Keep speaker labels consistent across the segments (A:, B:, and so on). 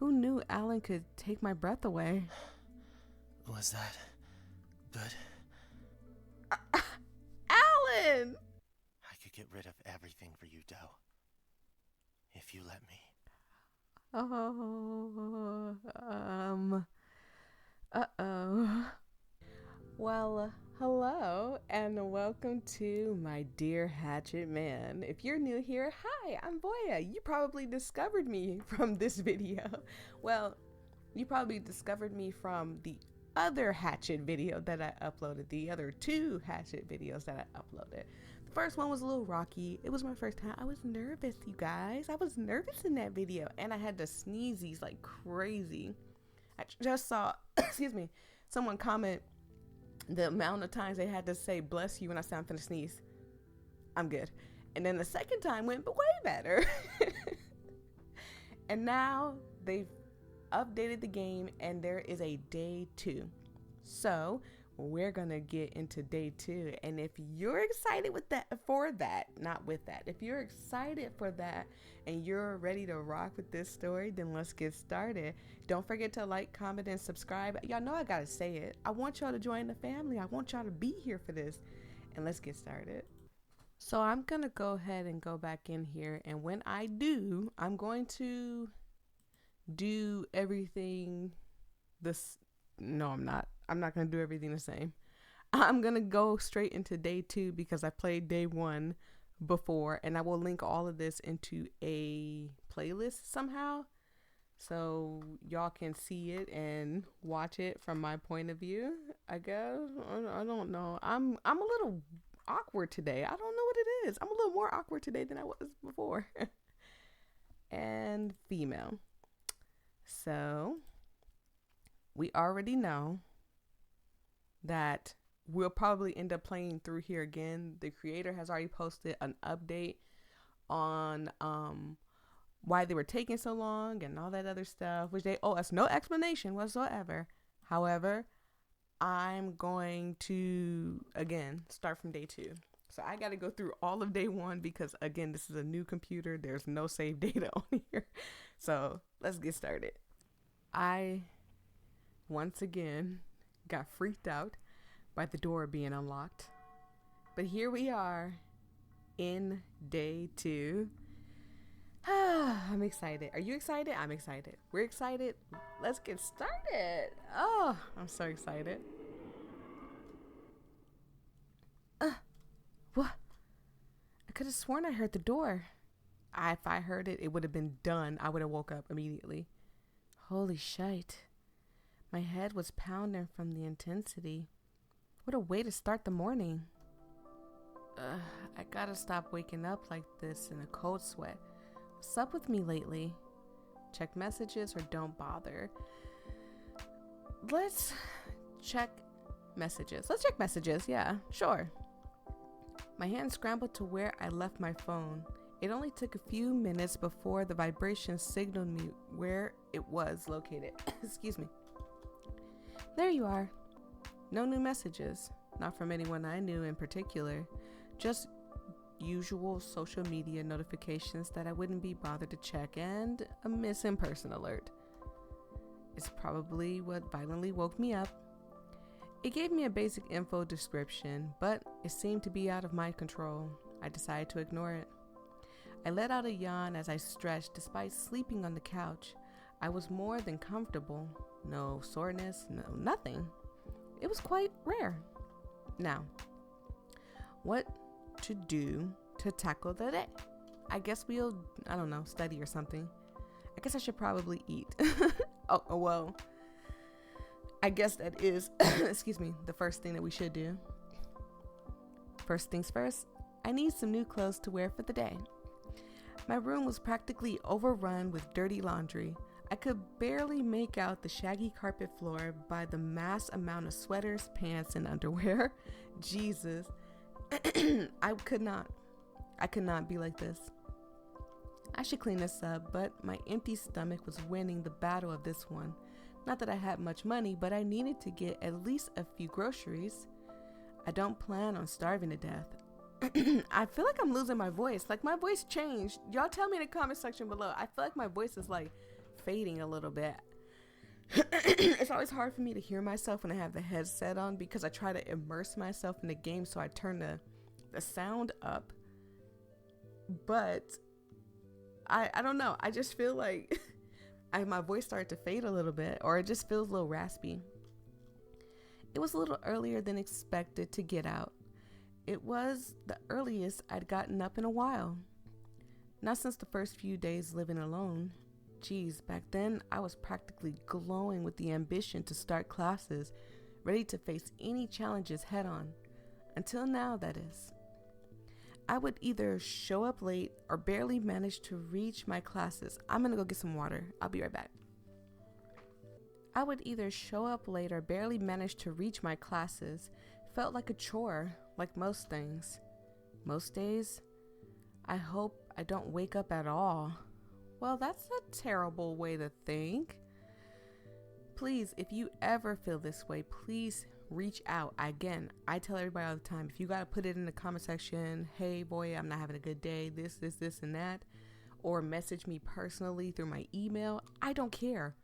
A: Who knew Alan could take my breath away?
B: Was that good?
A: Alan!
B: I could get rid of everything for you, Doe. If you let me.
A: Oh, uh-oh. Well, hello and welcome to my dear Hatchet man. If you're new here, hi, I'm Voyia. You probably discovered me from this video. Well, you probably discovered me from the other Hatchet video that I uploaded, the other two Hatchet videos that I uploaded. The first one was a little rocky. It was my first time. I was nervous, you guys. I was nervous in that video and I had to sneezies like crazy. I just saw, excuse me, someone comment the amount of times they had to say bless you when I said I'm finna sneeze. I'm good. And then the second time went way better. And now they've updated the game and there is a day 2. So we're gonna get into day 2, and if you're excited if you're excited for that and you're ready to rock with this story, then let's get started. Don't forget to like, comment, and subscribe. Y'all know I gotta say it. I want y'all to join the family. I want y'all to be here for this, and let's get started. So I'm gonna go ahead and go back in here, and when I do, I'm going to do everything no, I'm not gonna do everything the same. I'm gonna go straight into day 2 because I played day 1 before, and I will link all of this into a playlist somehow so y'all can see it and watch it from my point of view, I guess. I don't know. I'm a little awkward today. I don't know what it is. I'm a little more awkward today than I was before. And female. So we already know that we'll probably end up playing through here again. The creator has already posted an update on why they were taking so long and all that other stuff, which they owe us no explanation whatsoever. However, I'm going to again start from day 2. So I got to go through all of day 1 because again, this is a new computer. There's no save data on here. So let's get started. I once again got freaked out by the door being unlocked. But here we are in day 2. I'm excited. Are you excited? I'm excited. We're excited. Let's get started. Oh, I'm so excited. What? I could have sworn I heard the door. If I heard it, it would have been done. I would have woke up immediately. Holy shite. My head was pounding from the intensity. What a way to start the morning. I gotta stop waking up like this in a cold sweat. What's up with me lately? Check messages or don't bother. Let's check messages. Yeah, sure. My hand scrambled to where I left my phone. It only took a few minutes before the vibration signaled me where it was located. Excuse me. There you are. No new messages. Not from anyone I knew in particular. Just usual social media notifications that I wouldn't be bothered to check, and a missing person alert. It's probably what violently woke me up. It gave me a basic info description, but it seemed to be out of my control. I decided to ignore it. I let out a yawn as I stretched despite sleeping on the couch. I was more than comfortable. No soreness, no nothing. It was quite rare. Now, what to do to tackle the day? I guess we'll, study or something. I guess I should probably eat. Well, I guess that is, excuse me, the first thing that we should do. First things first, I need some new clothes to wear for the day. My room was practically overrun with dirty laundry. I could barely make out the shaggy carpet floor by the mass amount of sweaters, pants, and underwear. Jesus. I could not be like this. I should clean this up, but my empty stomach was winning the battle of this one. Not that I had much money, but I needed to get at least a few groceries. I don't plan on starving to death. I feel like I'm losing my voice. Like, my voice changed. Y'all tell me in the comment section below. I feel like my voice is like fading a little bit. It's always hard for me to hear myself when I have the headset on because I try to immerse myself in the game, so I turn the sound up. But I don't know. I just feel like my voice started to fade a little bit, or it just feels a little raspy. It was a little earlier than expected to get out. It was the earliest I'd gotten up in a while. Not since the first few days living alone. Geez, back then I was practically glowing with the ambition to start classes, ready to face any challenges head on. Until now, that is. I would either show up late or barely manage to reach my classes. I'm gonna go get some water. I'll be right back. I would either show up late or barely manage to reach my classes. Felt like a chore, like most things. Most days, I hope I don't wake up at all. Well, that's a terrible way to think. Please, if you ever feel this way, please reach out. Again, I tell everybody all the time, if you got to put it in the comment section, hey, boy, I'm not having a good day, this, and that, or message me personally through my email, I don't care.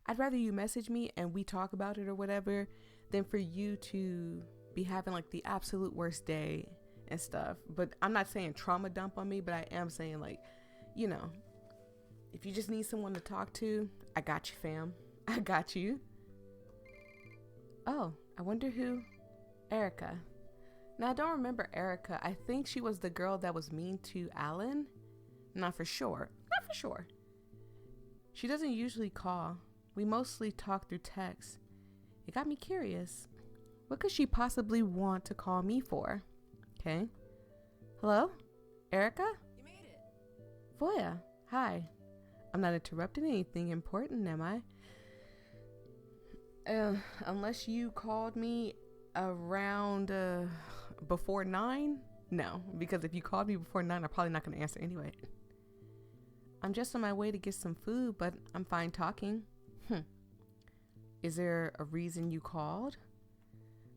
A: I'd rather you message me and we talk about it or whatever than for you to be having like the absolute worst day and stuff. But I'm not saying trauma dump on me, but I am saying, like, you know, if you just need someone to talk to, I got you, fam. I got you. Oh, I wonder who? Erica. Now, I don't remember Erica. I think she was the girl that was mean to Alan. Not for sure. Not for sure. She doesn't usually call. We mostly talk through text. It got me curious. What could she possibly want to call me for? Okay. Hello? Erica?
C: You made it.
A: Voyia. Hi. I'm not interrupting anything important, am I? Unless you called me around before 9? No, because if you called me before 9, I'm probably not going to answer anyway. I'm just on my way to get some food, but I'm fine talking. Is there a reason you called?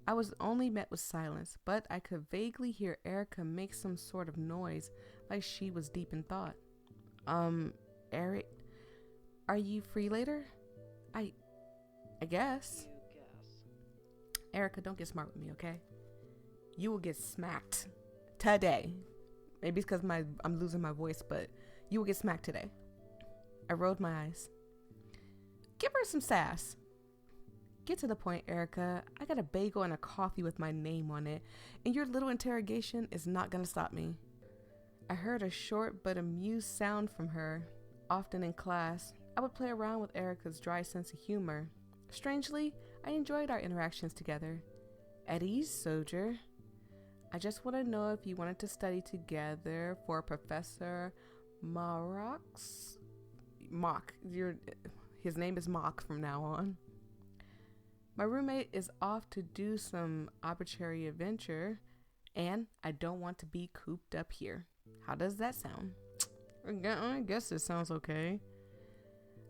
A: I was only met with silence, but I could vaguely hear Erica make some sort of noise, like she was deep in thought. Eric, are you free later? I guess.
C: You guess.
A: Erica, don't get smart with me, okay? You will get smacked today. Maybe it's because I'm losing my voice, but you will get smacked today. I rolled my eyes. Give her some sass. Get to the point, Erica. I got a bagel and a coffee with my name on it, and your little interrogation is not gonna stop me. I heard a short but amused sound from her. Often in class, I would play around with Erica's dry sense of humor. Strangely, I enjoyed our interactions together. At ease, soldier. I just want to know if you wanted to study together for Professor Mock. His name is Mock from now on. My roommate is off to do some arbitrary adventure, and I don't want to be cooped up here. How does that sound? I guess it sounds okay.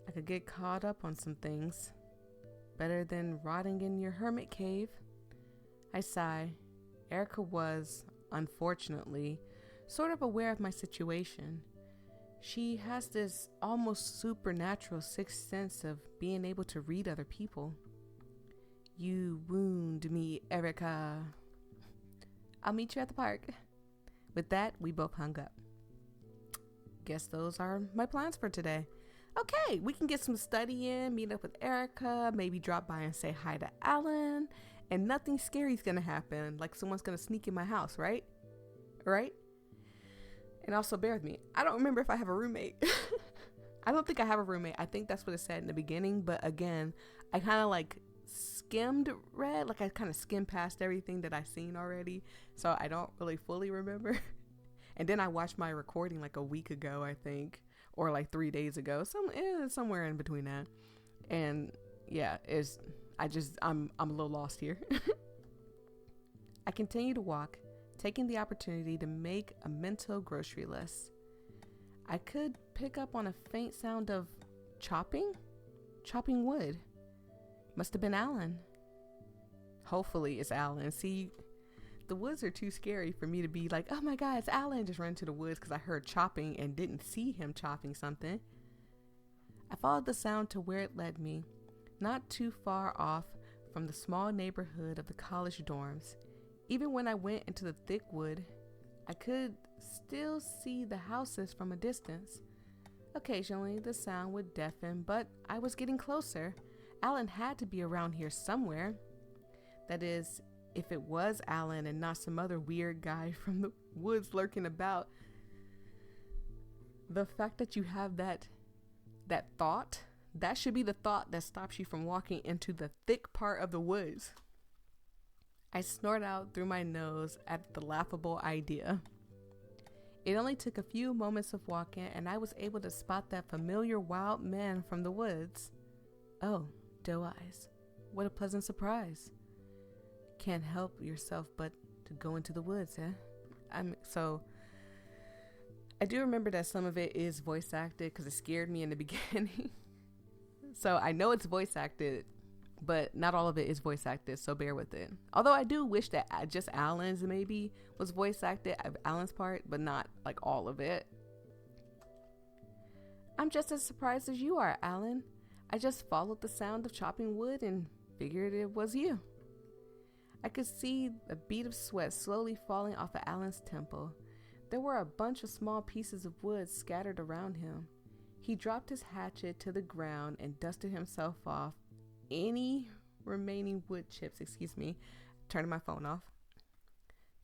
A: I could get caught up on some things. Better than rotting in your hermit cave. I sigh. Erica was, unfortunately, sort of aware of my situation. She has this almost supernatural sixth sense of being able to read other people. You wound me, Erica. I'll meet you at the park. With that, we both hung up. Guess those are my plans for today. Okay, we can get some study in, meet up with Erica, maybe drop by and say hi to Alan, and nothing scary's gonna happen, like someone's gonna sneak in my house, right? Right? And also bear with me, I don't remember if I have a roommate. I don't think I have a roommate. I think that's what it said in the beginning, but again, I kind of like read, like I kind of skimmed past everything that I've seen already, so I don't really fully remember. And then I watched my recording like a week ago, I think, or like 3 days ago, somewhere in between that. And yeah, I'm a little lost here. I continue to walk, taking the opportunity to make a mental grocery list. I could pick up on a faint sound of chopping wood. Must have been Alan. Hopefully it's Alan. See, the woods are too scary for me to be like, oh my God, it's Alan. Just run to the woods because I heard chopping and didn't see him chopping something. I followed the sound to where it led me, not too far off from the small neighborhood of the college dorms. Even when I went into the thick wood, I could still see the houses from a distance. Occasionally, the sound would deafen, but I was getting closer. Alan had to be around here somewhere. That is, if it was Alan and not some other weird guy from the woods lurking about. The fact that you have that thought, that should be the thought that stops you from walking into the thick part of the woods. I snort out through my nose at the laughable idea. It only took a few moments of walking and I was able to spot that familiar wild man from the woods. Oh, doe eyes. What a pleasant surprise. Can't help yourself but to go into the woods, eh? I do remember that some of it is voice acted because it scared me in the beginning. So I know it's voice acted, but not all of it is voice acted, so bear with it. Although I do wish that just Alan's maybe was voice acted, Alan's part, but not like all of it. I'm just as surprised as you are, Alan. I just followed the sound of chopping wood and figured it was you. I could see a bead of sweat slowly falling off of Alan's temple. There were a bunch of small pieces of wood scattered around him. He dropped his hatchet to the ground and dusted himself off any remaining wood chips, turning my phone off.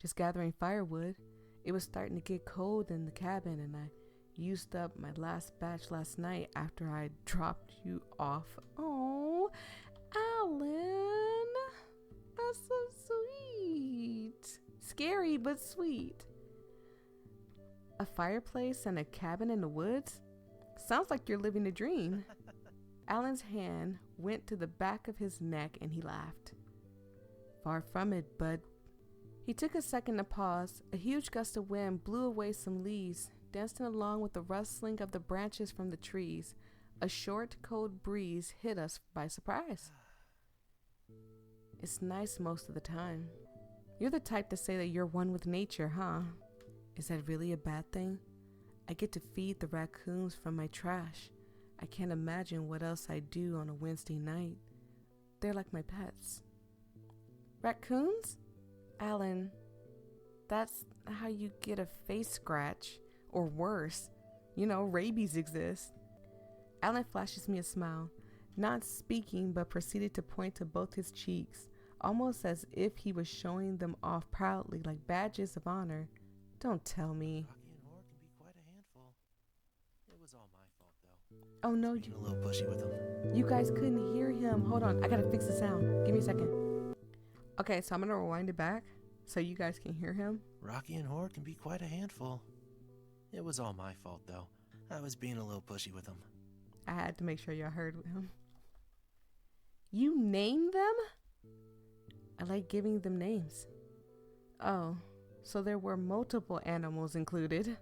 A: Just gathering firewood. It was starting to get cold in the cabin and I used up my last batch last night after I dropped you off. Oh, Alan, that's so sweet. Scary, but sweet. A fireplace and a cabin in the woods? Sounds like you're living a dream. Alan's hand went to the back of his neck and he laughed. Far from it, bud. He took a second to pause. A huge gust of wind blew away some leaves, dancing along with the rustling of the branches from the trees. A short, cold breeze hit us by surprise. It's nice most of the time. You're the type to say that you're one with nature, huh? Is that really a bad thing? I get to feed the raccoons from my trash. I can't imagine what else I do on a Wednesday night. They're like my pets. Raccoons? Alan, that's how you get a face scratch. Or worse. You know, rabies exists. Alan flashes me a smile, not speaking but proceeded to point to both his cheeks, almost as if he was showing them off proudly like badges of honor. Don't tell me.
B: Rocky and Whore can be quite a handful. It was all my fault, though.
A: Oh no,
B: Being a little pushy with him.
A: you guys couldn't hear him. Hold on, I gotta fix the sound. Give me a second. Okay, so I'm gonna rewind it back so you guys can hear him.
B: Rocky and Whore can be quite a handful. It was all my fault, though. I was being a little pushy with him.
A: I had to make sure y'all heard him. You named them? I like giving them names. Oh, so there were multiple animals included.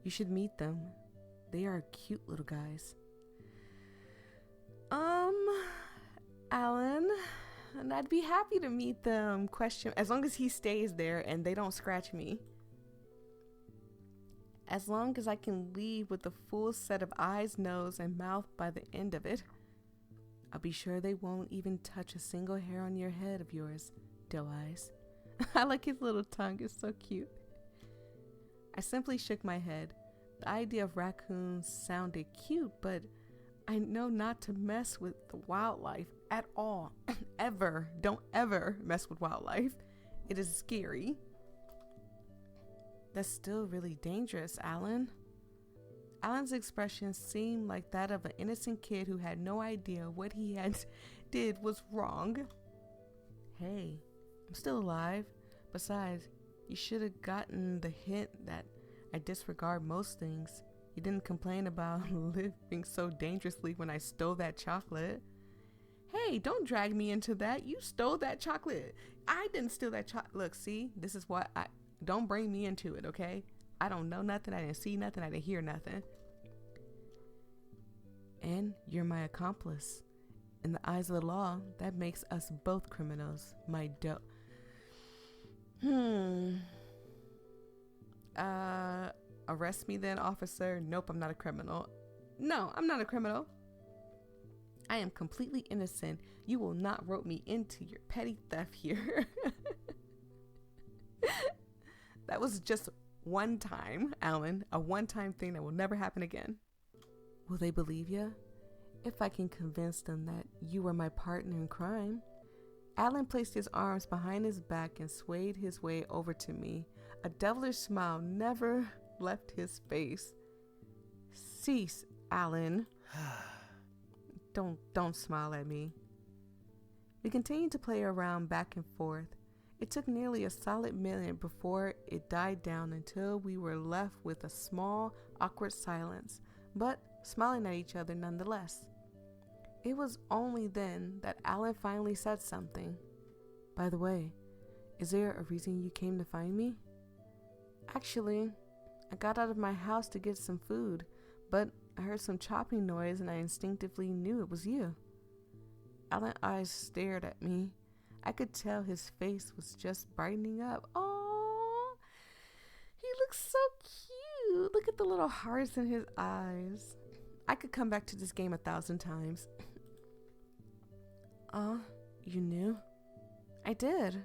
A: You should meet them. They are cute little guys. Alan, and I'd be happy to meet them. Question, as long as he stays there and they don't scratch me. As long as I can leave with a full set of eyes, nose, and mouth by the end of it. I'll be sure they won't even touch a single hair on your head of yours, doe eyes. I like his little tongue, it's so cute. I simply shook my head. The idea of raccoons sounded cute, but I know not to mess with the wildlife at all. Ever. Don't ever mess with wildlife. It is scary. That's still really dangerous, Alan. Alan's expression seemed like that of an innocent kid who had no idea what he had did was wrong. Hey, I'm still alive. Besides, you should have gotten the hint that I disregard most things. You didn't complain about living so dangerously when I stole that chocolate. Hey, don't drag me into that. You stole that chocolate. I didn't steal that chocolate. Look, see, this is what don't bring me into it, okay? I don't know nothing. I didn't see nothing. I didn't hear nothing. And you're my accomplice. In the eyes of the law, that makes us both criminals. My arrest me then, officer. Nope, I'm not a criminal. No, I'm not a criminal. I am completely innocent. You will not rope me into your petty theft here. That was just one time, Alan. A one-time thing that will never happen again. Will they believe you? If I can convince them that you were my partner in crime. Alan placed his arms behind his back and swayed his way over to me. A devilish smile never left his face. Cease, Alan. Don't smile at me. We continued to play around back and forth. It took nearly a solid minute before it died down until we were left with a small, awkward silence, but smiling at each other nonetheless. It was only then that Alan finally said something. By the way, is there a reason you came to find me? Actually, I got out of my house to get some food, but I heard some chopping noise and I instinctively knew it was you. Alan's eyes stared at me. I could tell his face was just brightening up. Oh, he looks so cute. Look at the little hearts in his eyes. I could come back to this game 1,000 times. You knew? I did.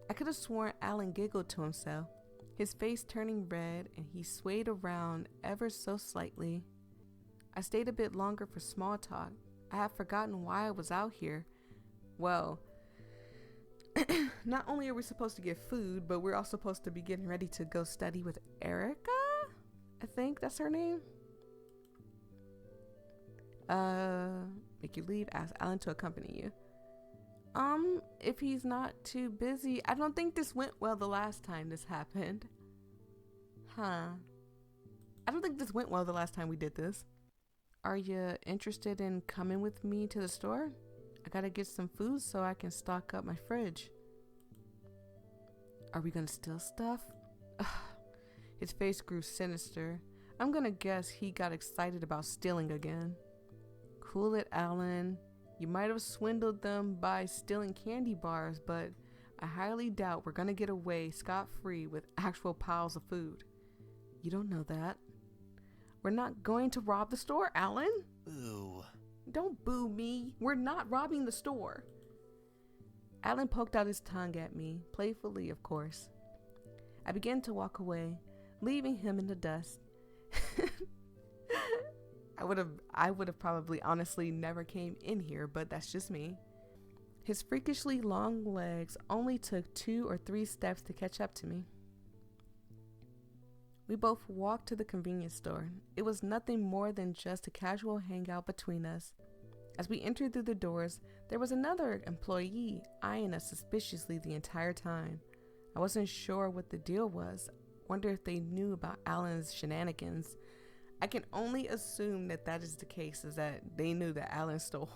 A: I could have sworn Alan giggled to himself, his face turning red, and he swayed around ever so slightly. I stayed a bit longer for small talk. I had forgotten why I was out here. Well, not only are we supposed to get food, but we're also supposed to be getting ready to go study with Erica? I think that's her name. Make you leave, ask Alan to accompany you. If he's not too busy. I don't think this went well the last time this happened. I don't think this went well the last time we did this. Are you interested in coming with me to the store? I gotta get some food so I can stock up my fridge. Are we gonna steal stuff? His face grew sinister. I'm gonna guess he got excited about stealing again. Cool it, Alan. You might have swindled them by stealing candy bars, but I highly doubt we're gonna get away scot-free with actual piles of food. You don't know that. We're not going to rob the store, Alan.
B: Boo.
A: Don't boo me. We're not robbing the store. Alan poked out his tongue at me, playfully, of course. I began to walk away, leaving him in the dust. I would have probably honestly never came in here, but that's just me. His freakishly long legs only took 2 or 3 steps to catch up to me. We both walked to the convenience store. It was nothing more than just a casual hangout between us. As we entered through the doors, there was another employee eyeing us suspiciously the entire time. I wasn't sure what the deal was. Wonder if they knew about Alan's shenanigans. I can only assume that is the case, is that they knew that Alan stole.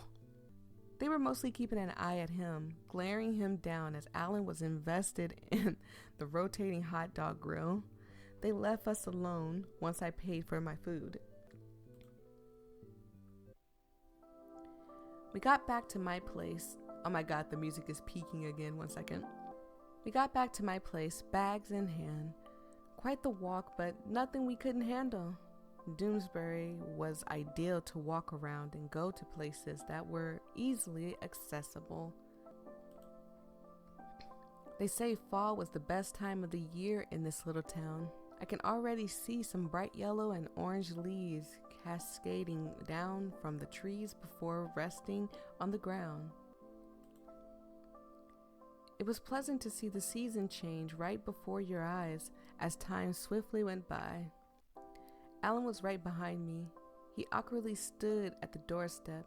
A: They were mostly keeping an eye at him, glaring him down as Alan was invested in the rotating hot dog grill. They left us alone once I paid for my food. We got back to my place. Oh my god, the music is peaking again. 1 second. We got back to my place, bags in hand. Quite the walk, but nothing we couldn't handle. Doomsbury was ideal to walk around and go to places that were easily accessible. They say fall was the best time of the year in this little town. I can already see some bright yellow and orange leaves cascading down from the trees before resting on the ground. It was pleasant to see the season change right before your eyes as time swiftly went by. Alan was right behind me. He awkwardly stood at the doorstep.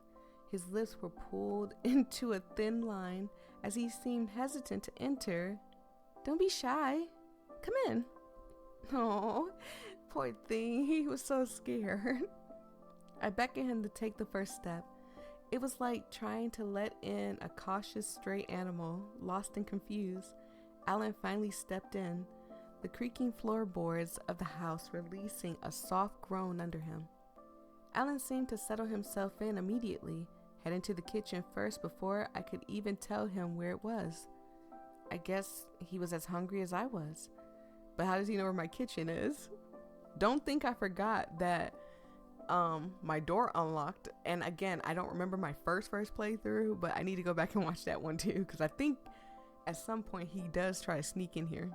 A: His lips were pulled into a thin line as he seemed hesitant to enter. Don't be shy. Come in. Oh, poor thing. He was so scared. I beckoned him to take the first step. It was like trying to let in a cautious stray animal, lost and confused. Alan finally stepped in, the creaking floorboards of the house releasing a soft groan under him. Alan seemed to settle himself in immediately, heading to the kitchen first before I could even tell him where it was. I guess he was as hungry as I was. But how does he know where my kitchen is? Don't think I forgot that my door unlocked. And again, I don't remember my first playthrough, but I need to go back and watch that one too, because I think at some point he does try to sneak in here.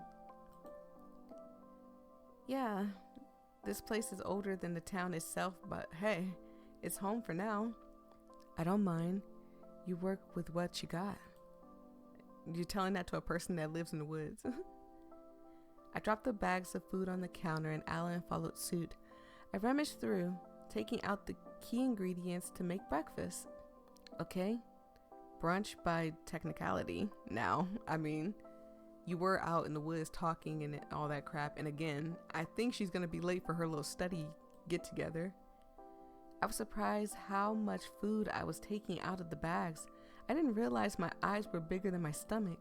A: Yeah, this place is older than the town itself, but hey, it's home for now. I don't mind. You work with what you got. You're telling that to a person that lives in the woods. I dropped the bags of food on the counter and Alan followed suit. I rummaged through, taking out the key ingredients to make breakfast. Okay, brunch by technicality now. I mean, you were out in the woods talking and all that crap. And again, I think she's going to be late for her little study get together. I was surprised how much food I was taking out of the bags. I didn't realize my eyes were bigger than my stomach.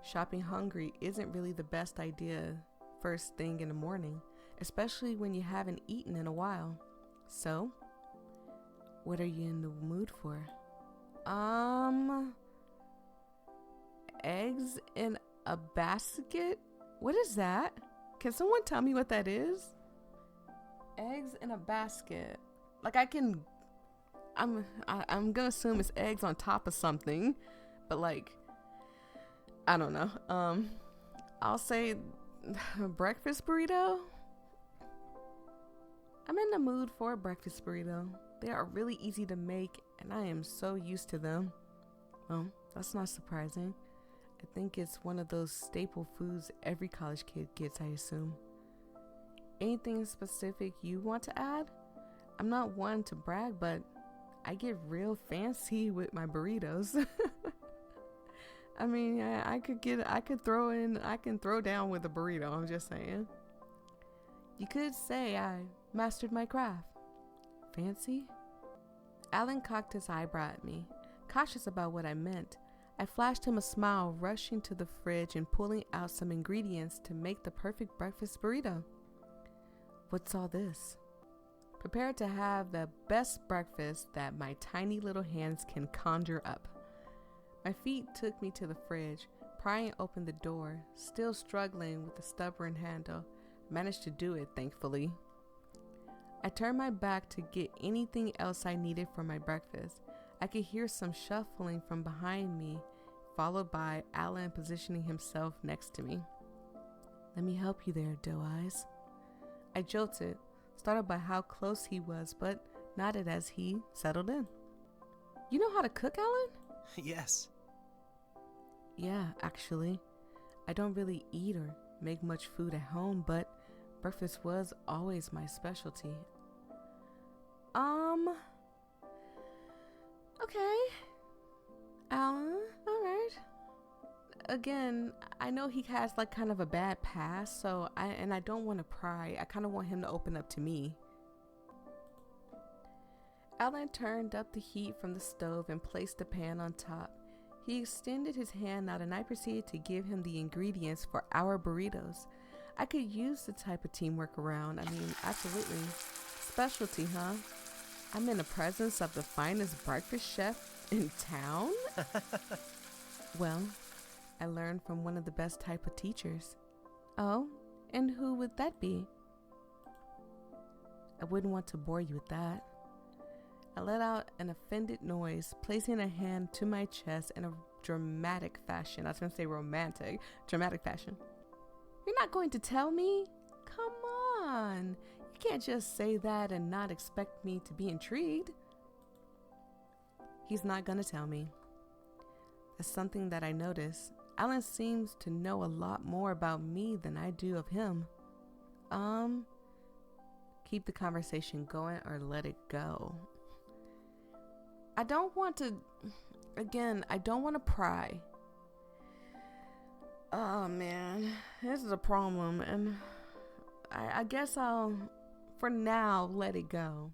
A: Shopping hungry isn't really the best idea first thing in the morning, especially when you haven't eaten in a while. So, what are you in the mood for? Eggs in a basket? What is that? Can someone tell me what that is? Eggs in a basket. Like I'm gonna assume it's eggs on top of something, but like, I don't know. I'll say breakfast burrito. I'm in the mood for a breakfast burrito. They are really easy to make and I am so used to them. Well, that's not surprising. I think it's one of those staple foods every college kid gets, I assume. Anything specific you want to add? I'm not one to brag, but I get real fancy with my burritos. I mean, I can throw down with a burrito, I'm just saying. You could say I mastered my craft. Fancy? Alan cocked his eyebrow at me, cautious about what I meant. I flashed him a smile, rushing to the fridge and pulling out some ingredients to make the perfect breakfast burrito. What's all this? Prepared to have the best breakfast that my tiny little hands can conjure up. My feet took me to the fridge, prying open the door, still struggling with the stubborn handle. Managed to do it, thankfully. I turned my back to get anything else I needed for my breakfast. I could hear some shuffling from behind me, followed by Alan positioning himself next to me. Let me help you there, Doe Eyes. I jolted, startled by how close he was, but nodded as he settled in. You know how to cook, Alan?
B: Yes.
A: Yeah, actually. I don't really eat or make much food at home, but breakfast was always my specialty. Okay. Alan, alright. Again, I know he has like kind of a bad past, so I don't want to pry. I kind of want him to open up to me. Alan turned up the heat from the stove and placed the pan on top. He extended his hand out and I proceeded to give him the ingredients for our burritos. I could use the type of teamwork around. I mean, absolutely. Specialty, huh? I'm in the presence of the finest breakfast chef in town? Well, I learned from one of the best type of teachers. Oh, and who would that be? I wouldn't want to bore you with that. I let out an offended noise, placing a hand to my chest in a dramatic fashion. I was going to say romantic, dramatic fashion. You're not going to tell me? Come on. You can't just say that and not expect me to be intrigued. He's not going to tell me. That's something that I noticed. Alan seems to know a lot more about me than I do of him. Keep the conversation going or let it go. I don't want to pry. Oh man, this is a problem, and I guess I'll, for now, let it go.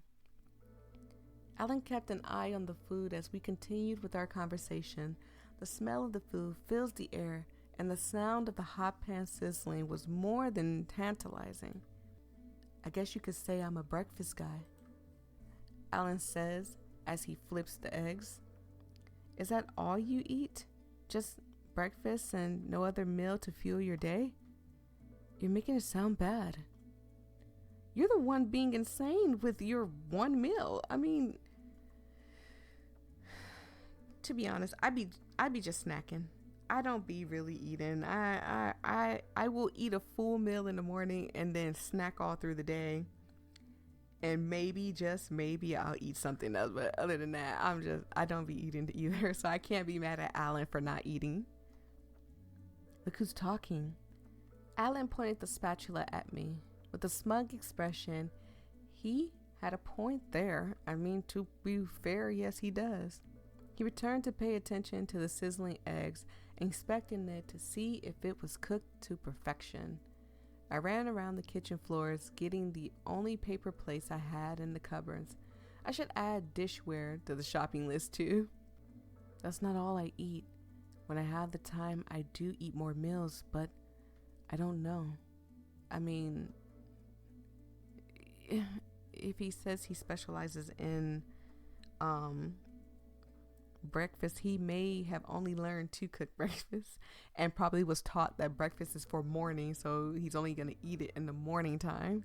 A: Alan kept an eye on the food as we continued with our conversation. The smell of the food fills the air, and the sound of the hot pan sizzling was more than tantalizing. I guess you could say I'm a breakfast guy, Alan says as he flips the eggs. Is that all you eat? Just breakfast and no other meal to fuel your day? You're making it sound bad. You're the one being insane with your one meal. I mean, to be honest, I'd be just snacking. I don't be really eating. I will eat a full meal in the morning and then snack all through the day. And maybe, just maybe, I'll eat something else. But other than that, I don't be eating either. So I can't be mad at Alan for not eating. Look who's talking. Alan pointed the spatula at me. With a smug expression, he had a point there. I mean, to be fair, yes, he does. He returned to pay attention to the sizzling eggs, inspecting it to see if it was cooked to perfection. I ran around the kitchen floors, getting the only paper plates I had in the cupboards. I should add dishware to the shopping list too. That's not all I eat. When I have the time, I do eat more meals, but I don't know. I mean, if he says he specializes in breakfast, he may have only learned to cook breakfast and probably was taught that breakfast is for morning, so he's only going to eat it in the morning time.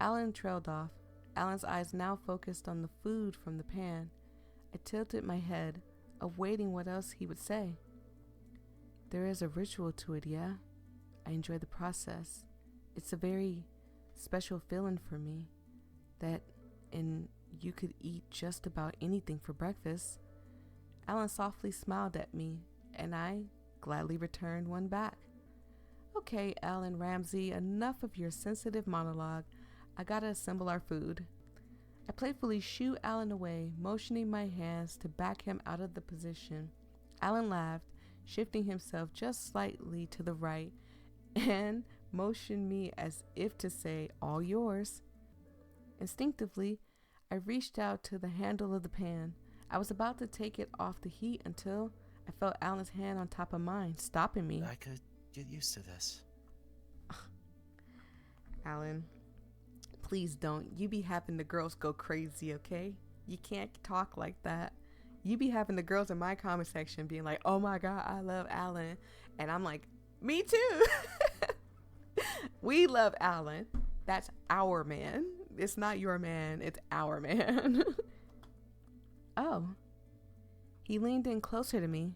A: Alan trailed off. Alan's eyes now focused on the food from the pan. I tilted my head, awaiting what else he would say. There is a ritual to it, yeah? I enjoy the process. It's a very special feeling for me that you could eat just about anything for breakfast. Alan softly smiled at me, and I gladly returned one back. Okay, Alan Ramsey, enough of your sensitive monologue. I gotta assemble our food. I playfully shooed Alan away, motioning my hands to back him out of the position. Alan laughed, shifting himself just slightly to the right, and motioned me as if to say, all yours. Instinctively, I reached out to the handle of the pan. I was about to take it off the heat until I felt Alan's hand on top of mine, stopping me.
B: I could get used to this.
A: Alan, please don't. You be having the girls go crazy, okay? You can't talk like that. You be having the girls in my comment section being like, oh my God, I love Alan. And I'm like, me too. We love Alan. That's our man. It's not your man, it's our man. Oh. He leaned in closer to me.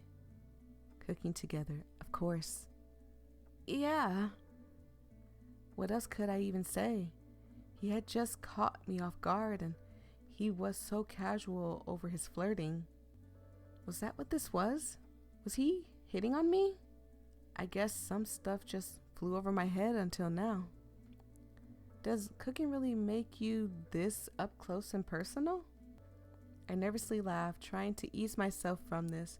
A: Cooking together, of course. Yeah. What else could I even say? He had just caught me off guard, and he was so casual over his flirting. Was that what this was? Was he hitting on me? I guess some stuff just flew over my head until now. Does cooking really make you this up close and personal? I nervously laughed, trying to ease myself from this.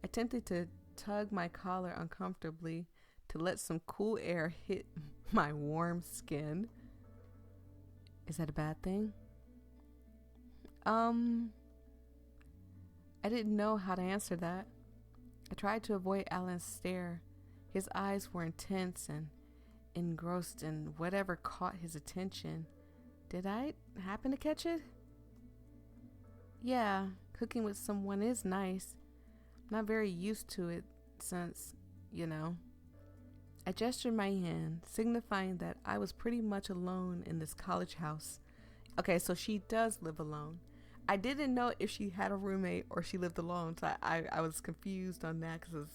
A: I attempted to tug my collar uncomfortably to let some cool air hit my warm skin. Is that a bad thing? I didn't know how to answer that. I tried to avoid Alan's stare. His eyes were intense and engrossed in whatever caught his attention. Did I happen to catch it? Yeah, cooking with someone is nice. I'm not very used to it since, I gestured my hand, signifying that I was pretty much alone in this college house. Okay, so she does live alone. I didn't know if she had a roommate or she lived alone, so I was confused on that, because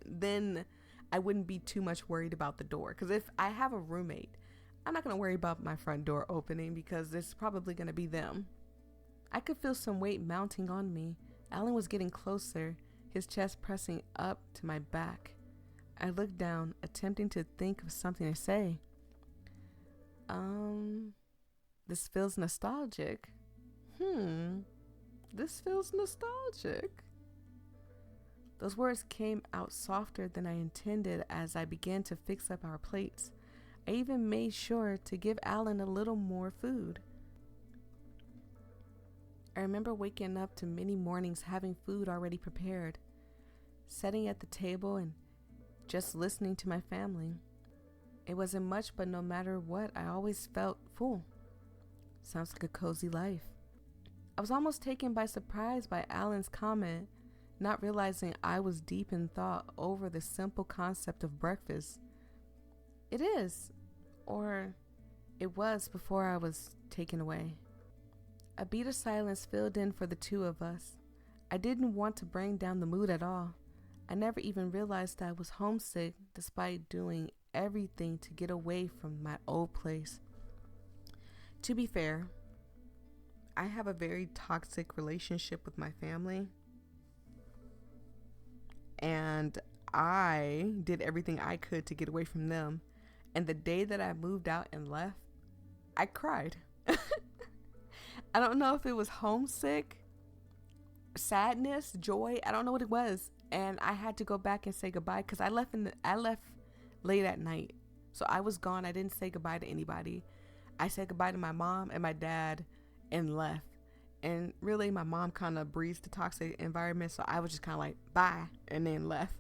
A: then I wouldn't be too much worried about the door. Because if I have a roommate, I'm not going to worry about my front door opening, because it's probably going to be them. I could feel some weight mounting on me. Alan was getting closer, his chest pressing up to my back. I looked down, attempting to think of something to say. This feels nostalgic. This feels nostalgic. Those words came out softer than I intended as I began to fix up our plates. I even made sure to give Alan a little more food. I remember waking up to many mornings having food already prepared, sitting at the table and just listening to my family. It wasn't much, but no matter what, I always felt full. Sounds like a cozy life. I was almost taken by surprise by Alan's comment, not realizing I was deep in thought over the simple concept of breakfast. It is, or It was before I was taken away. A beat of silence filled in for the two of us. I didn't want to bring down the mood at all. I never even realized I was homesick despite doing everything to get away from my old place. To be fair, I have a very toxic relationship with my family, and I did everything I could to get away from them. And the day that I moved out and left, I cried. I don't know if it was homesick, sadness, joy. I don't know what it was. And I had to go back and say goodbye because I left late at night. So I was gone. I didn't say goodbye to anybody. I said goodbye to my mom and my dad and left. And really, my mom kind of breathed the toxic environment. So I was just kind of like, bye, and then left.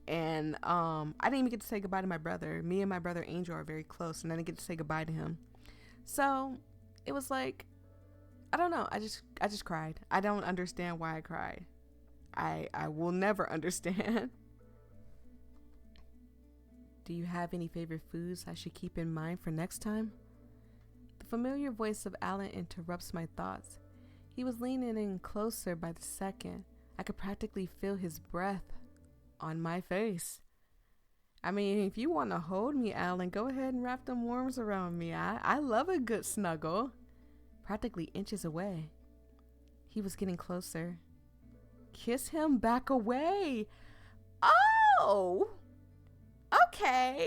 A: And I didn't even get to say goodbye to my brother. Me and my brother Angel are very close, and I didn't get to say goodbye to him. So it was like, I don't know. I just cried. I don't understand why I cried. I will never understand. Do you have any favorite foods I should keep in mind for next time? The familiar voice of Alan interrupts my thoughts. He was leaning in closer by the second. I could practically feel his breath on my face. I mean, if you want to hold me, Alan, go ahead and wrap them arms around me. I love a good snuggle. Practically inches away. He was getting closer. Kiss him back away. Oh! Okay.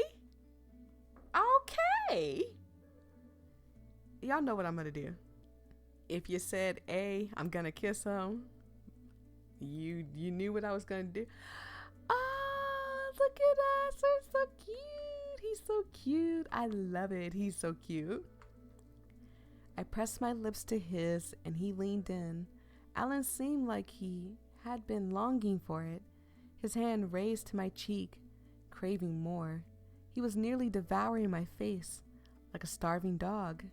A: Okay. Y'all know what I'm gonna do. If you said A, I'm gonna kiss him. You knew what I was gonna do. Oh, look at us. We're so cute. He's so cute. I love it. He's so cute. I pressed my lips to his and he leaned in. Alan seemed like he had been longing for it. His hand raised to my cheek, craving more. He was nearly devouring my face, like a starving dog.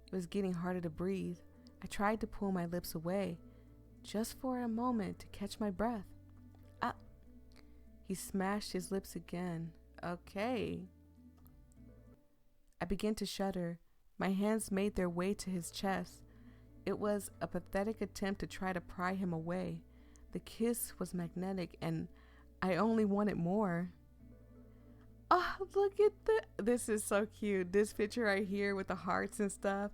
A: It was getting harder to breathe. I tried to pull my lips away, just for a moment to catch my breath. He smashed his lips again. Okay. I began to shudder. My hands made their way to his chest. It was a pathetic attempt to try to pry him away. The kiss was magnetic, and I only wanted more. Oh, look at this is so cute. This picture right here with the hearts and stuff.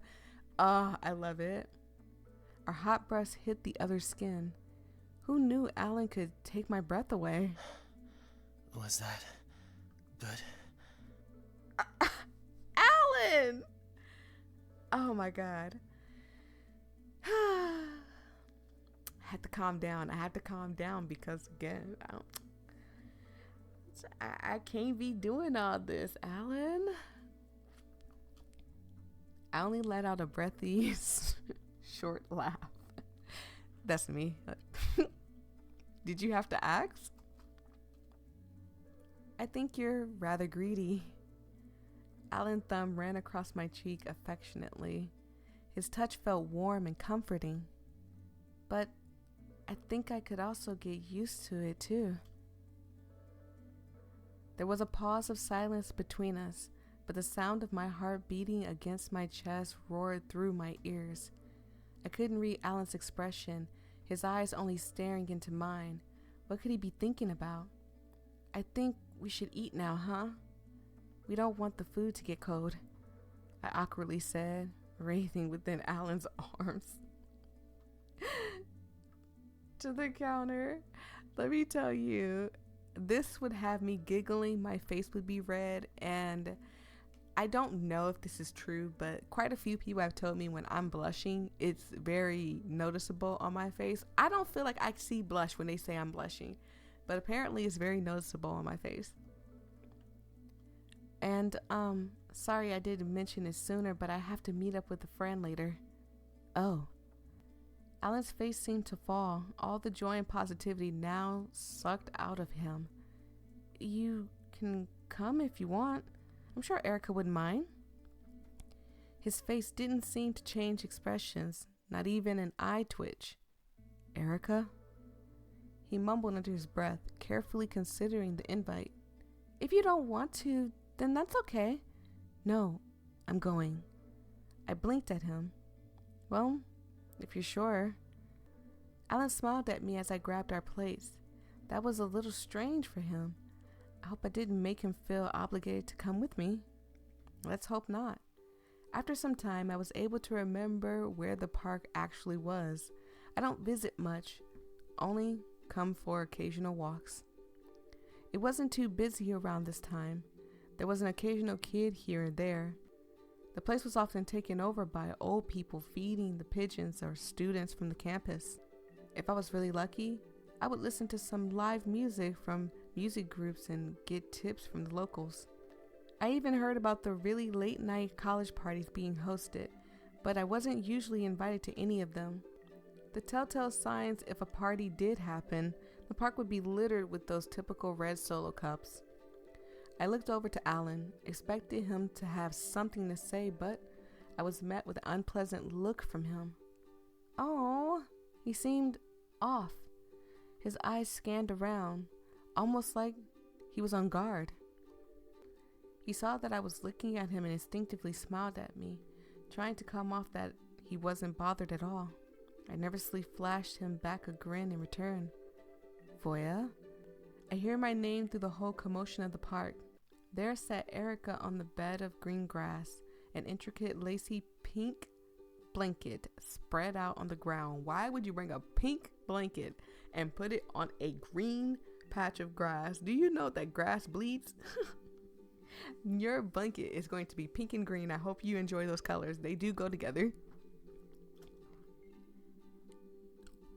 A: Oh, I love it. Our hot breaths hit the other's skin. Who knew Alan could take my breath away?
B: Was that good?
A: Alan! Oh my God. I had to calm down because, again, I can't be doing all this, Alan. I only let out a breathy, short laugh. That's me. Did you have to ask? I think you're rather greedy. Alan's thumb ran across my cheek affectionately. His touch felt warm and comforting. But I think I could also get used to it too. There was a pause of silence between us, but the sound of my heart beating against my chest roared through my ears. I couldn't read Alan's expression, his eyes only staring into mine. What could he be thinking about? I think we should eat now, huh? We don't want the food to get cold, I awkwardly said, writhing within Alan's arms. To the counter. Let me tell you, this would have me giggling, my face would be red, and I don't know if this is true, but quite a few people have told me when I'm blushing, it's very noticeable on my face. I don't feel like I see blush when they say I'm blushing, but apparently it's very noticeable on my face. And, sorry I didn't mention it sooner, but I have to meet up with a friend later. Oh. Alan's face seemed to fall, all the joy and positivity now sucked out of him. You can come if you want. I'm sure Erica wouldn't mind. His face didn't seem to change expressions, not even an eye twitch. Erica? He mumbled under his breath, carefully considering the invite. If you don't want to, then that's okay. No, I'm going. I blinked at him. Well, if you're sure. Alan smiled at me as I grabbed our plates. That was a little strange for him. I hope I didn't make him feel obligated to come with me. Let's hope not. After some time, I was able to remember where the park actually was. I don't visit much, only come for occasional walks. It wasn't too busy around this time. There was an occasional kid here and there. The place was often taken over by old people feeding the pigeons or students from the campus. If I was really lucky, I would listen to some live music from music groups and get tips from the locals. I even heard about the really late night college parties being hosted, but I wasn't usually invited to any of them. The telltale signs if a party did happen, the park would be littered with those typical red Solo cups. I looked over to Alan, expecting him to have something to say, but I was met with an unpleasant look from him. Oh, he seemed off. His eyes scanned around, almost like he was on guard. He saw that I was looking at him and instinctively smiled at me, trying to come off that he wasn't bothered at all. I nervously flashed him back a grin in return. Voyia? I hear my name through the whole commotion of the park. There sat Erica on the bed of green grass, an intricate lacy pink blanket spread out on the ground. Why would you bring a pink blanket and put it on a green patch of grass? Do you know that grass bleeds? Your blanket is going to be pink and green. I hope you enjoy those colors. They do go together.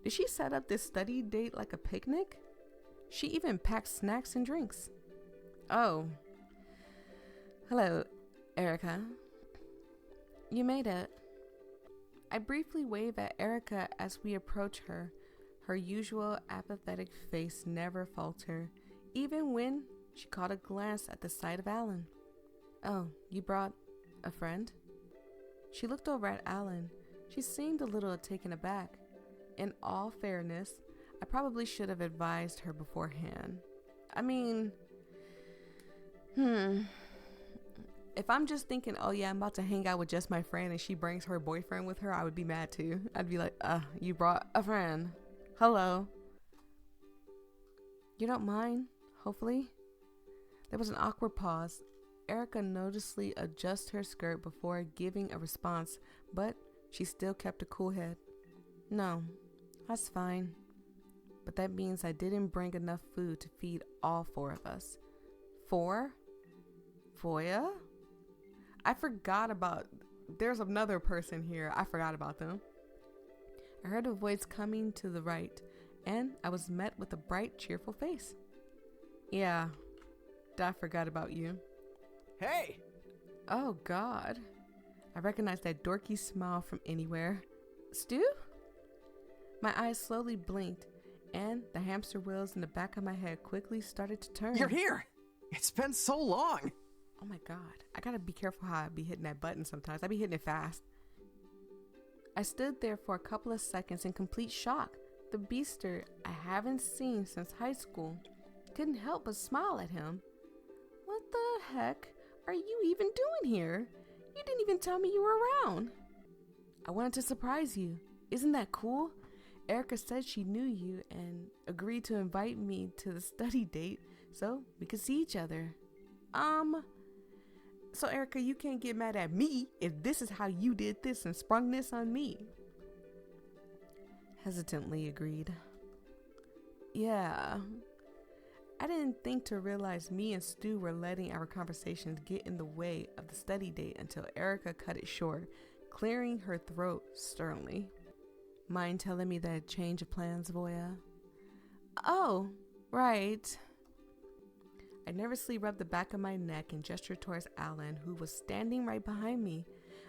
A: Did she set up this study date like a picnic? She even packed snacks and drinks. Oh. Hello, Erica. You made it. I briefly wave at Erica as we approach her. Her usual apathetic face never faltered, even when she caught a glance at the sight of Alan. Oh, you brought a friend? She looked over at Alan. She seemed a little taken aback. In all fairness, I probably should have advised her beforehand. I mean, if I'm just thinking, oh yeah, I'm about to hang out with just my friend and she brings her boyfriend with her, I would be mad too. I'd be like, you brought a friend. Hello. You don't mind, hopefully? There was an awkward pause. Erica noticeably adjusted her skirt before giving a response, but she still kept a cool head. No, that's fine. But that means I didn't bring enough food to feed all 4 of us. 4? Voyia? I forgot about... There's another person here. I forgot about them. I heard a voice coming to the right, and I was met with a bright, cheerful face. Yeah, I forgot about you.
C: Hey!
A: Oh, God. I recognized that dorky smile from anywhere. Stu? My eyes slowly blinked, and the hamster wheels in the back of my head quickly started to turn.
C: You're here! It's been so long!
A: Oh my God. I gotta be careful how I be hitting that button sometimes. I be hitting it fast. I stood there for a couple of seconds in complete shock. The beaster I haven't seen since high school. Couldn't help but smile at him. What the heck are you even doing here? You didn't even tell me you were around. I wanted to surprise you. Isn't that cool? Erica said she knew you and agreed to invite me to the study date so we could see each other. So Erica, you can't get mad at me if this is how you did this and sprung this on me. Hesitantly agreed. Yeah. I didn't think to realize me and Stu were letting our conversations get in the way of the study date until Erica cut it short, clearing her throat sternly. Mind telling me that change of plans, Voyia? Oh, right. I nervously rubbed the back of my neck and gestured towards Alan, who was standing right behind me.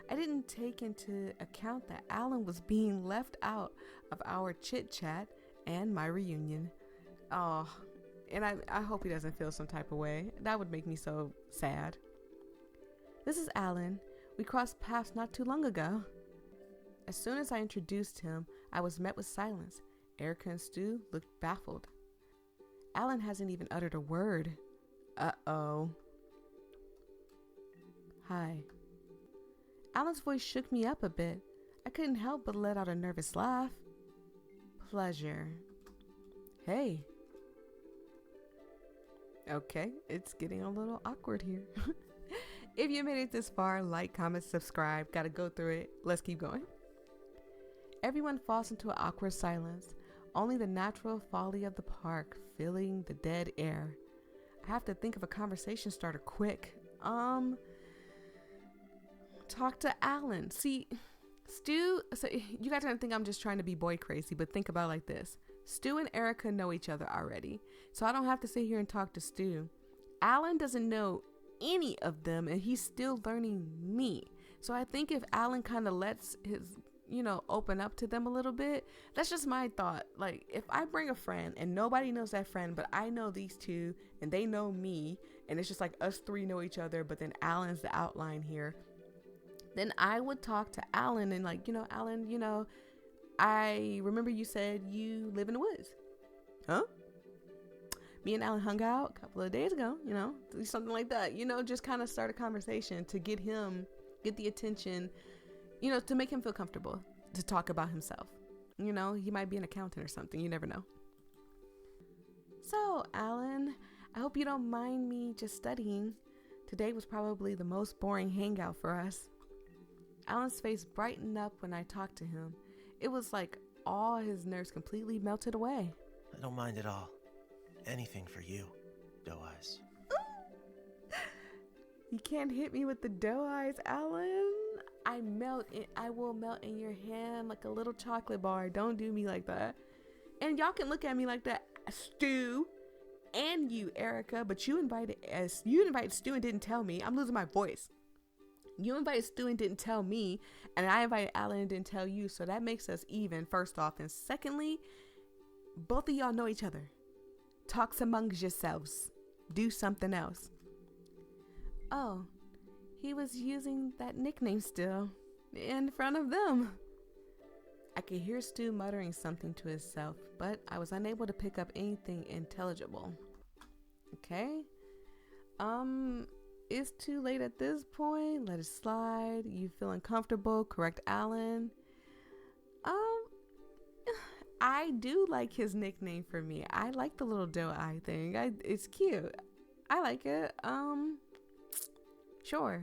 A: I didn't take into account that Alan was being left out of our chit-chat and my reunion. Oh, and I hope he doesn't feel some type of way. That would make me so sad. This is Alan. We crossed paths not too long ago. As soon as I introduced him, I was met with silence. Erica and Stu looked baffled. Alan hasn't even uttered a word. Uh-oh. Hi. Alan's voice shook me up a bit. I couldn't help but let out a nervous laugh. Pleasure. Hey. Okay, it's getting a little awkward here. If you made it this far, like, comment, subscribe. Gotta go through it. Let's keep going. Everyone falls into an awkward silence. Only the natural folly of the park filling the dead air. I have to think of a conversation starter quick. Talk to Alan. See, Stu, so you guys don't think I'm just trying to be boy crazy, but think about it like this. Stu and Erica know each other already, so I don't have to sit here and talk to Stu. Alan doesn't know any of them, and he's still learning me. So I think if Alan kind of lets his, open up to them a little bit, that's just my thought. Like, if I bring a friend and nobody knows that friend, but I know these two and they know me, and it's just like us three know each other, but then Alan's the outline here, then I would talk to Alan and like, Alan, I remember you said you live in the woods. Huh? Me and Alan hung out a couple of days ago, something like that, just kind of start a conversation to get the attention, to make him feel comfortable to talk about himself. He might be an accountant or something. You never know. So, Alan, I hope you don't mind me just studying. Today was probably the most boring hangout for us. Alan's face brightened up when I talked to him. It was like all his nerves completely melted away.
B: I don't mind at all. Anything for you, doe eyes.
A: You can't hit me with the doe eyes, Alan. I will melt in your hand like a little chocolate bar. Don't do me like that. And y'all can look at me like that, Stu, and you, Erica. But you invited Stu and didn't tell me. I'm losing my voice. You invited Stu and didn't tell me, and I invited Alan and didn't tell you. So that makes us even. First off, and secondly, both of y'all know each other. Talks amongst yourselves. Do something else. Oh, he was using that nickname still in front of them. I could hear Stu muttering something to himself, but I was unable to pick up anything intelligible. Okay. It's too late at this point. Let it slide. You feel uncomfortable? Correct, Alan. I do like his nickname for me. I like the little doe eye thing. It's cute. I like it. Sure.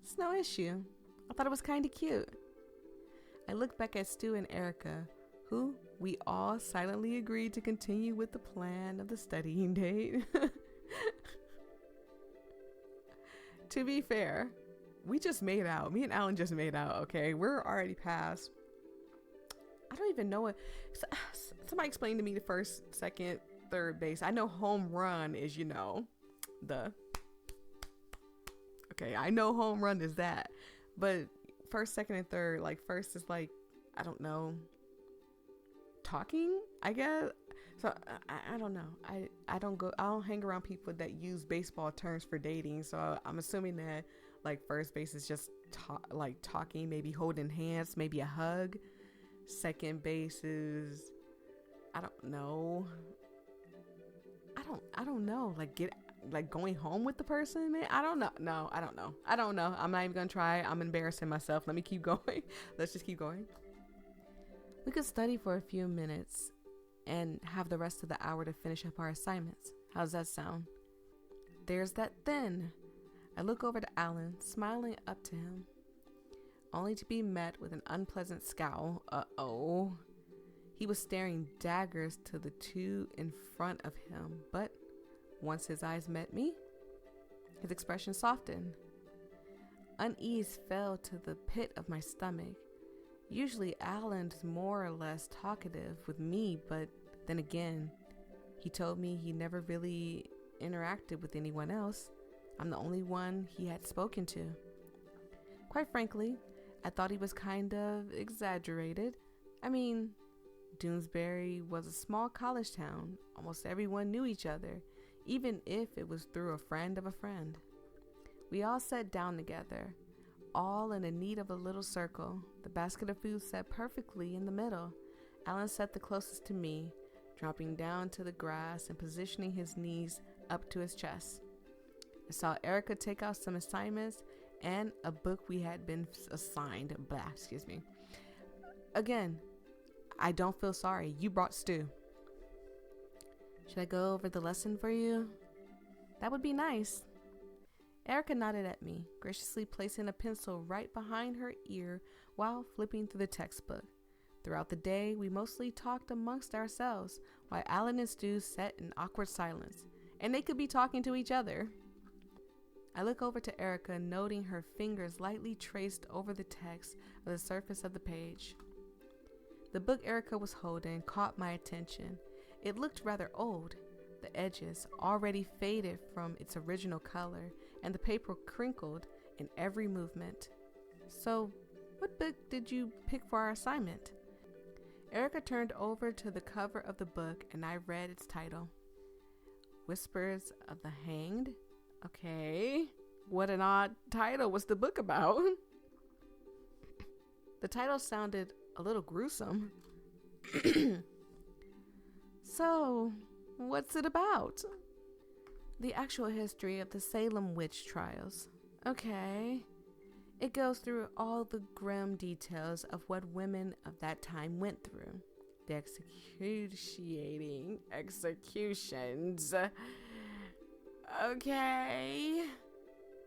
A: It's no issue. I thought it was kind of cute. I looked back at Stu and Erica, who we all silently agreed to continue with the plan of the studying date. To be fair, we just made out. Me and Alan just made out, okay? We're already past. I don't even know what. Somebody explain to me the first, second, third base. I know home run is, the. Okay, I know home run is that. But first, second, and third, like first is like, I don't know, talking, I guess. So I don't know. I don't hang around people that use baseball terms for dating. So I'm assuming that like first base is just talking, maybe holding hands, maybe a hug. Second base is, I don't know. I don't know. Like going home with the person, man. I don't know. No, I don't know. I'm not even gonna try. I'm embarrassing myself. Let me keep going. Let's just keep going. We could study for a few minutes and have the rest of the hour to finish up our assignments. How's that sound? There's that then. I look over to Alan, smiling up to him, only to be met with an unpleasant scowl. Uh-oh. He was staring daggers to the two in front of him, but once his eyes met me, his expression softened. Unease fell to the pit of my stomach. Usually Alan's more or less talkative with me, but then again, he told me he never really interacted with anyone else. I'm the only one he had spoken to. Quite frankly, I thought he was kind of exaggerated. I mean, Doonesbury was a small college town. Almost everyone knew each other, even if it was through a friend of a friend. We all sat down together, all in the need of a little circle. The basket of food sat perfectly in the middle. Alan sat the closest to me, dropping down to the grass and positioning his knees up to his chest. I saw Erica take out some assignments and a book we had been assigned. Excuse me. Again, I don't feel sorry. You brought Stu. Should I go over the lesson for you? That would be nice. Erica nodded at me, graciously placing a pencil right behind her ear while flipping through the textbook. Throughout the day, we mostly talked amongst ourselves, while Alan and Stu sat in awkward silence, and they could be talking to each other. I look over to Erica, noting her fingers lightly traced over the text of the surface of the page. The book Erica was holding caught my attention. It looked rather old, the edges already faded from its original color, and the paper crinkled in every movement. So, what book did you pick for our assignment? Erica turned over to the cover of the book, and I read its title. Whispers of the Hanged? Okay. What an odd title. What's the book about? The title sounded a little gruesome. So, what's it about? The actual history of the Salem witch trials. Okay. It goes through all the grim details of what women of that time went through. The excruciating executions. Okay.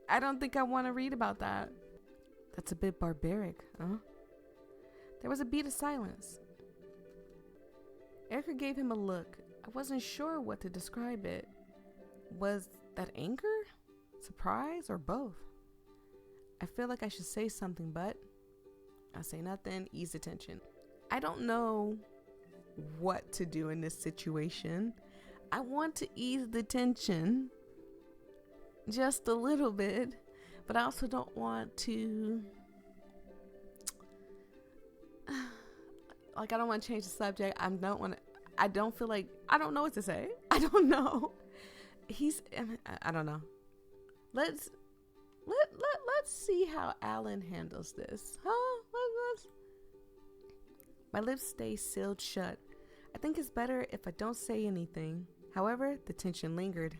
A: I don't think I want to read about that. That's a bit barbaric, huh? There was a beat of silence. Erica gave him a look. I wasn't sure what to describe it. Was that anger, surprise, or both? I feel like I should say something, but I say nothing, ease the tension. I don't know what to do in this situation. I want to ease the tension just a little bit, but I also don't want to I don't want to change the subject. I don't feel like I don't know what to say. I don't know. I don't know. Let's see how Alan handles this. Huh? My lips stay sealed shut. I think it's better if I don't say anything. However, the tension lingered.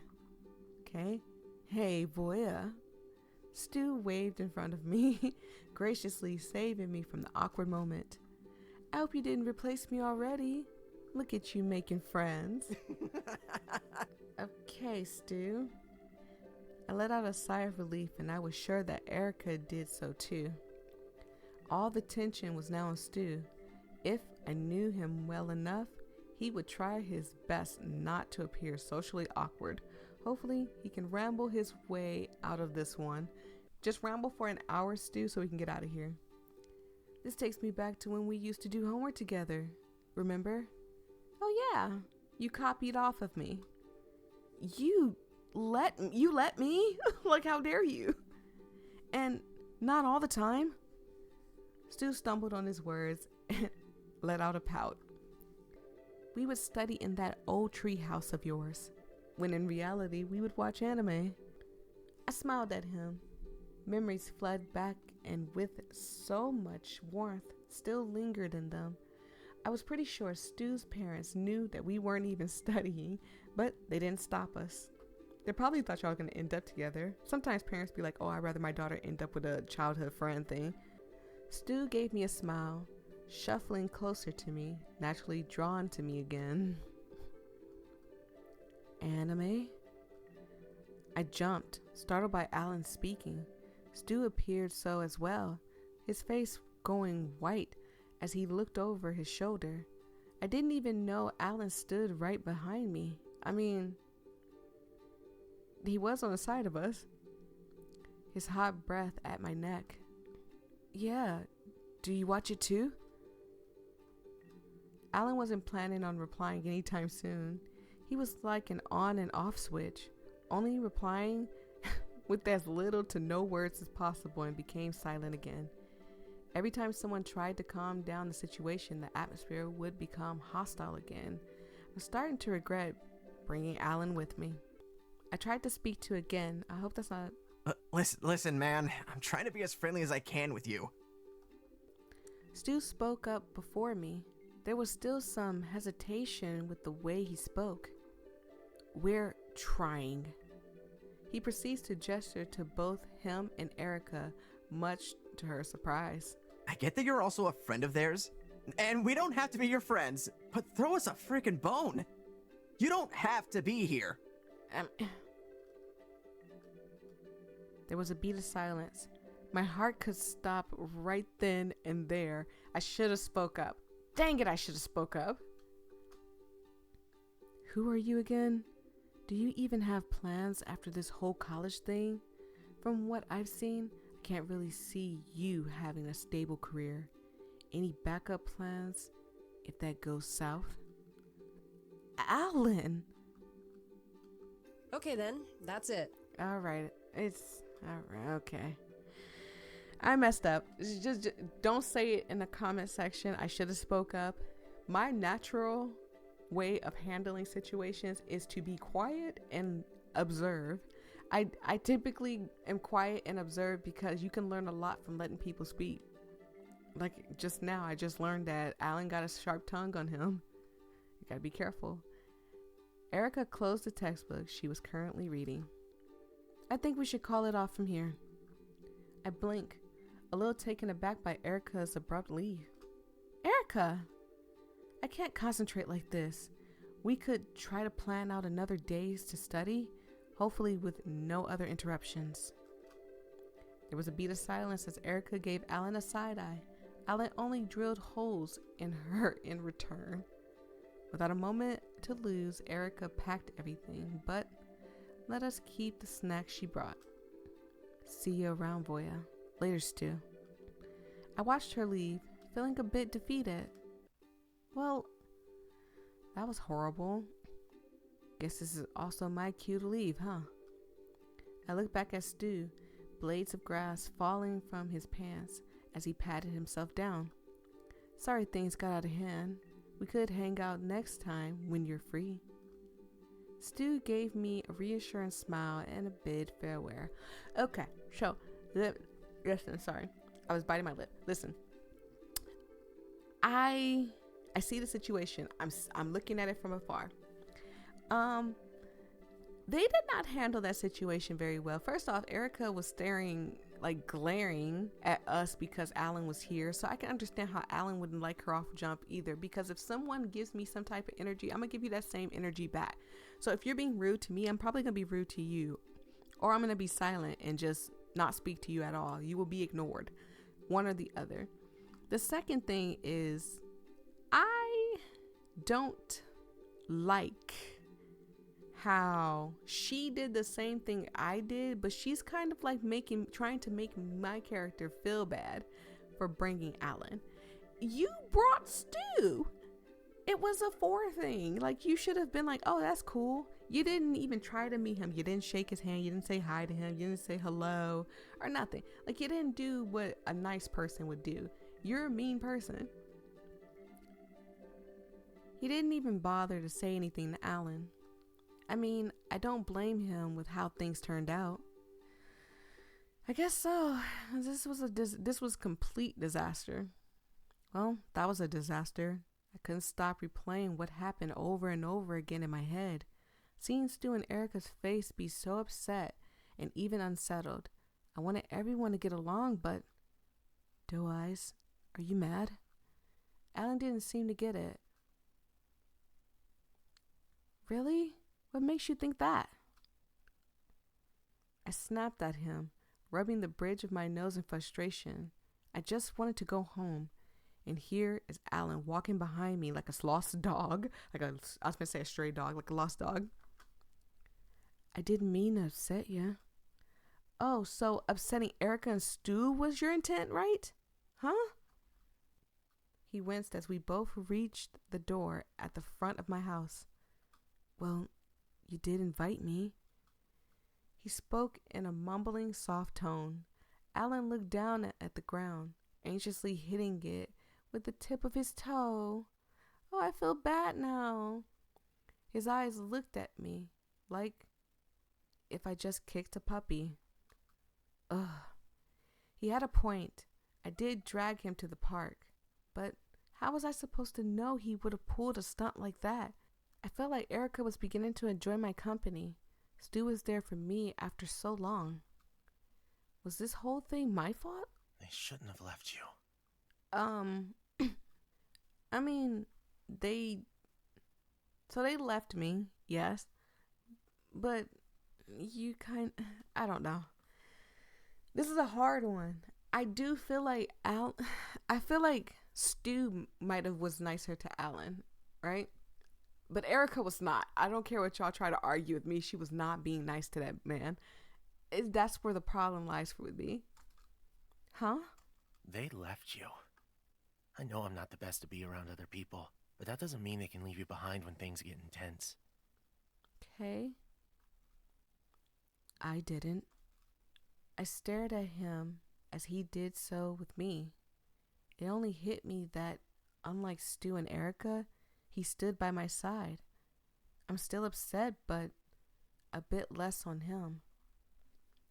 A: Okay. Hey, voyia. Stu waved in front of me, graciously saving me from the awkward moment. I hope you didn't replace me already. Look at you making friends. Okay, Stu. I let out a sigh of relief, and I was sure that Erica did so too. All the tension was now on Stu. If I knew him well enough, he would try his best not to appear socially awkward. Hopefully, he can ramble his way out of this one. Just ramble for an hour, Stu, so we can get out of here. This takes me back to when we used to do homework together. Remember? Oh yeah, you copied off of me. You let me? Like, how dare you? And not all the time. Stu stumbled on his words and let out a pout. We would study in that old tree house of yours, when in reality we would watch anime. I smiled at him. Memories flooded back, and with so much warmth still lingered in them. I was pretty sure Stu's parents knew that we weren't even studying, but they didn't stop us. They probably thought y'all were gonna end up together. Sometimes parents be like, oh, I'd rather my daughter end up with a childhood friend thing. Stu gave me a smile, shuffling closer to me, naturally drawn to me again. Anime? I jumped, startled by Alan speaking. Stu appeared so as well, his face going white as he looked over his shoulder. I didn't even know Alan stood right behind me. I mean, he was on the side of us. His hot breath at my neck. Yeah, do you watch it too? Alan wasn't planning on replying anytime soon. He was like an on and off switch, only replying with as little to no words as possible, and became silent again. Every time someone tried to calm down the situation, the atmosphere would become hostile again. I was starting to regret bringing Alan with me. I tried to speak to again. I hope that's not...
C: Listen, man. I'm trying to be as friendly as I can with you.
A: Stu spoke up before me. There was still some hesitation with the way he spoke. We're trying. He proceeds to gesture to both him and Erica, much to her surprise.
C: I get that you're also a friend of theirs, and we don't have to be your friends, but throw us a freaking bone. You don't have to be here.
A: There was a beat of silence. My heart could stop right then and there. I should have spoke up. Dang it, I should have spoke up. Who are you again? Do you even have plans after this whole college thing? From what I've seen, I can't really see you having a stable career. Any backup plans if that goes south? Alan!
D: Okay then, that's it.
A: Alright, it's... Alright, okay. I messed up. Just don't say it in the comment section. I should have spoke up. My natural way of handling situations is to be quiet and observe. I typically am quiet and observe because you can learn a lot from letting people speak. Like just now, I just learned that Alan got a sharp tongue on him. You gotta be careful. Erica closed the textbook she was currently reading. I think we should call it off from here. I blink, a little taken aback by Erica's abrupt leave. Erica! I can't concentrate like this. We could try to plan out another days to study, hopefully with no other interruptions. There was a beat of silence as Erica gave Alan a side eye. Alan only drilled holes in her in return. Without a moment to lose, Erica packed everything, but let us keep the snacks she brought. See you around, Voyia. Later, Stu. I watched her leave, feeling a bit defeated. Well, that was horrible. Guess this is also my cue to leave, huh? I looked back at Stu, blades of grass falling from his pants as he patted himself down. Sorry things got out of hand. We could hang out next time when you're free. Stu gave me a reassuring smile and a bid farewell. Okay, so, listen, sorry. I was biting my lip. Listen. I see the situation. I'm looking at it from afar. They did not handle that situation very well. First off, Erica was staring, like glaring at us because Alan was here. So I can understand how Alan wouldn't like her off jump either. Because if someone gives me some type of energy, I'm gonna give you that same energy back. So if you're being rude to me, I'm probably gonna be rude to you. Or I'm gonna be silent and just not speak to you at all. You will be ignored. One or the other. The second thing is, I don't like how she did the same thing I did, but she's kind of like trying to make my character feel bad for bringing Alan. You brought Stu. It was a 4 thing. Like, you should have been like, oh, that's cool. You didn't even try to meet him. You didn't shake his hand. You didn't say hi to him. You didn't say hello or nothing. Like, you didn't do what a nice person would do. You're a mean person. He didn't even bother to say anything to Alan. I mean, I don't blame him with how things turned out. I guess so. This was complete disaster. Well, that was a disaster. I couldn't stop replaying what happened over and over again in my head. Seeing Stu and Erica's face be so upset and even unsettled. I wanted everyone to get along, but... Doe Eyes, are you mad? Alan didn't seem to get it. Really? What makes you think that? I snapped at him, rubbing the bridge of my nose in frustration. I just wanted to go home. And here is Alan walking behind me like a lost dog. I was going to say a stray dog, like a lost dog. I didn't mean to upset you. Oh, so upsetting Erica and Stu was your intent, right? Huh? He winced as we both reached the door at the front of my house. Well, you did invite me. He spoke in a mumbling, soft tone. Alan looked down at the ground, anxiously hitting it with the tip of his toe. Oh, I feel bad now. His eyes looked at me like if I just kicked a puppy. Ugh. He had a point. I did drag him to the park, but how was I supposed to know he would have pulled a stunt like that? I felt like Erica was beginning to enjoy my company. Stu was there for me after so long. Was this whole thing my fault?
B: They shouldn't have left you.
A: I mean, they left me, yes. But I don't know. This is a hard one. I do feel like I feel like Stu might have was nicer to Alan, right? But Erica was not. I don't care what y'all try to argue with me. She was not being nice to that man. That's where the problem lies with me. Huh?
B: They left you. I know I'm not the best to be around other people, but that doesn't mean they can leave you behind when things get intense.
A: Okay. I didn't. I stared at him as he did so with me. It only hit me that, unlike Stu and Erica, he stood by my side. I'm still upset, but a bit less on him.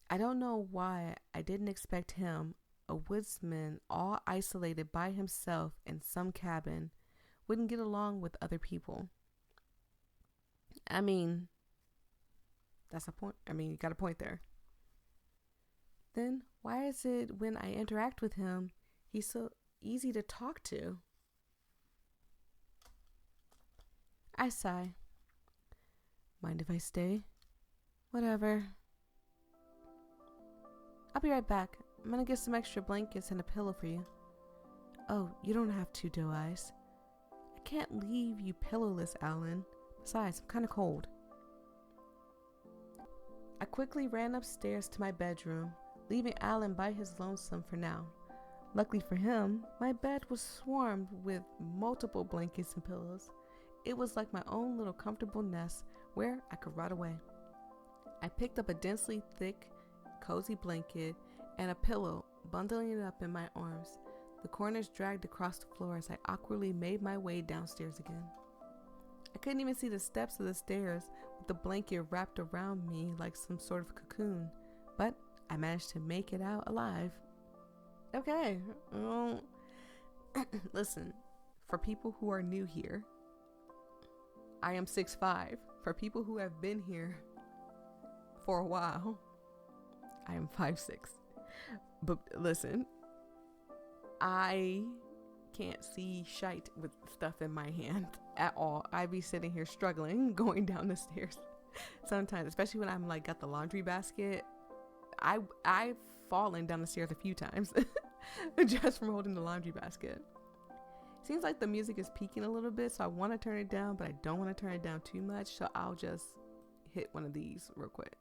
A: I don't know why I didn't expect him, a woodsman all isolated by himself in some cabin, wouldn't get along with other people. I mean, that's a point. You got a point there. Then why is it when I interact with him, he's so easy to talk to? I sigh. Mind if I stay? Whatever. I'll be right back. I'm gonna get some extra blankets and a pillow for you. Oh, you don't have to, Doe Eyes. I can't leave you pillowless, Alan. Besides, I'm kinda cold. I quickly ran upstairs to my bedroom, leaving Alan by his lonesome for now. Luckily for him, my bed was swarmed with multiple blankets and pillows. It was like my own little comfortable nest where I could rot away. I picked up a densely thick, cozy blanket and a pillow, bundling it up in my arms. The corners dragged across the floor as I awkwardly made my way downstairs again. I couldn't even see the steps of the stairs with the blanket wrapped around me like some sort of cocoon, but I managed to make it out alive. Okay, well, listen, for people who are new here, I am 6'5". For people who have been here for a while, I am 5'6". But listen, I can't see shite with stuff in my hand at all. I be sitting here struggling going down the stairs sometimes, especially when I'm like got the laundry basket. I've fallen down the stairs a few times just from holding the laundry basket. Seems like the music is peaking a little bit, so I want to turn it down, but I don't want to turn it down too much, so I'll just hit one of these real quick.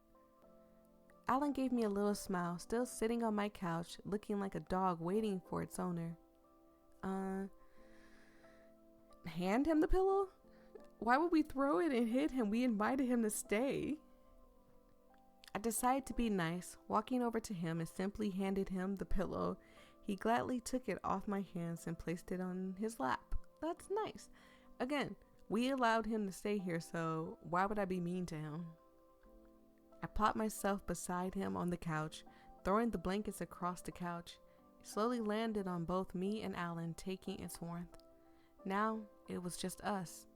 A: Alan gave me a little smile, still sitting on my couch, looking like a dog waiting for its owner. Hand him the pillow? Why would we throw it and hit him? We invited him to stay. I decided to be nice, walking over to him and simply handed him the pillow. He gladly took it off my hands and placed it on his lap. That's nice. Again, we allowed him to stay here, so why would I be mean to him? I plopped myself beside him on the couch, throwing the blankets across the couch. It slowly landed on both me and Alan, taking its warmth. Now it was just us,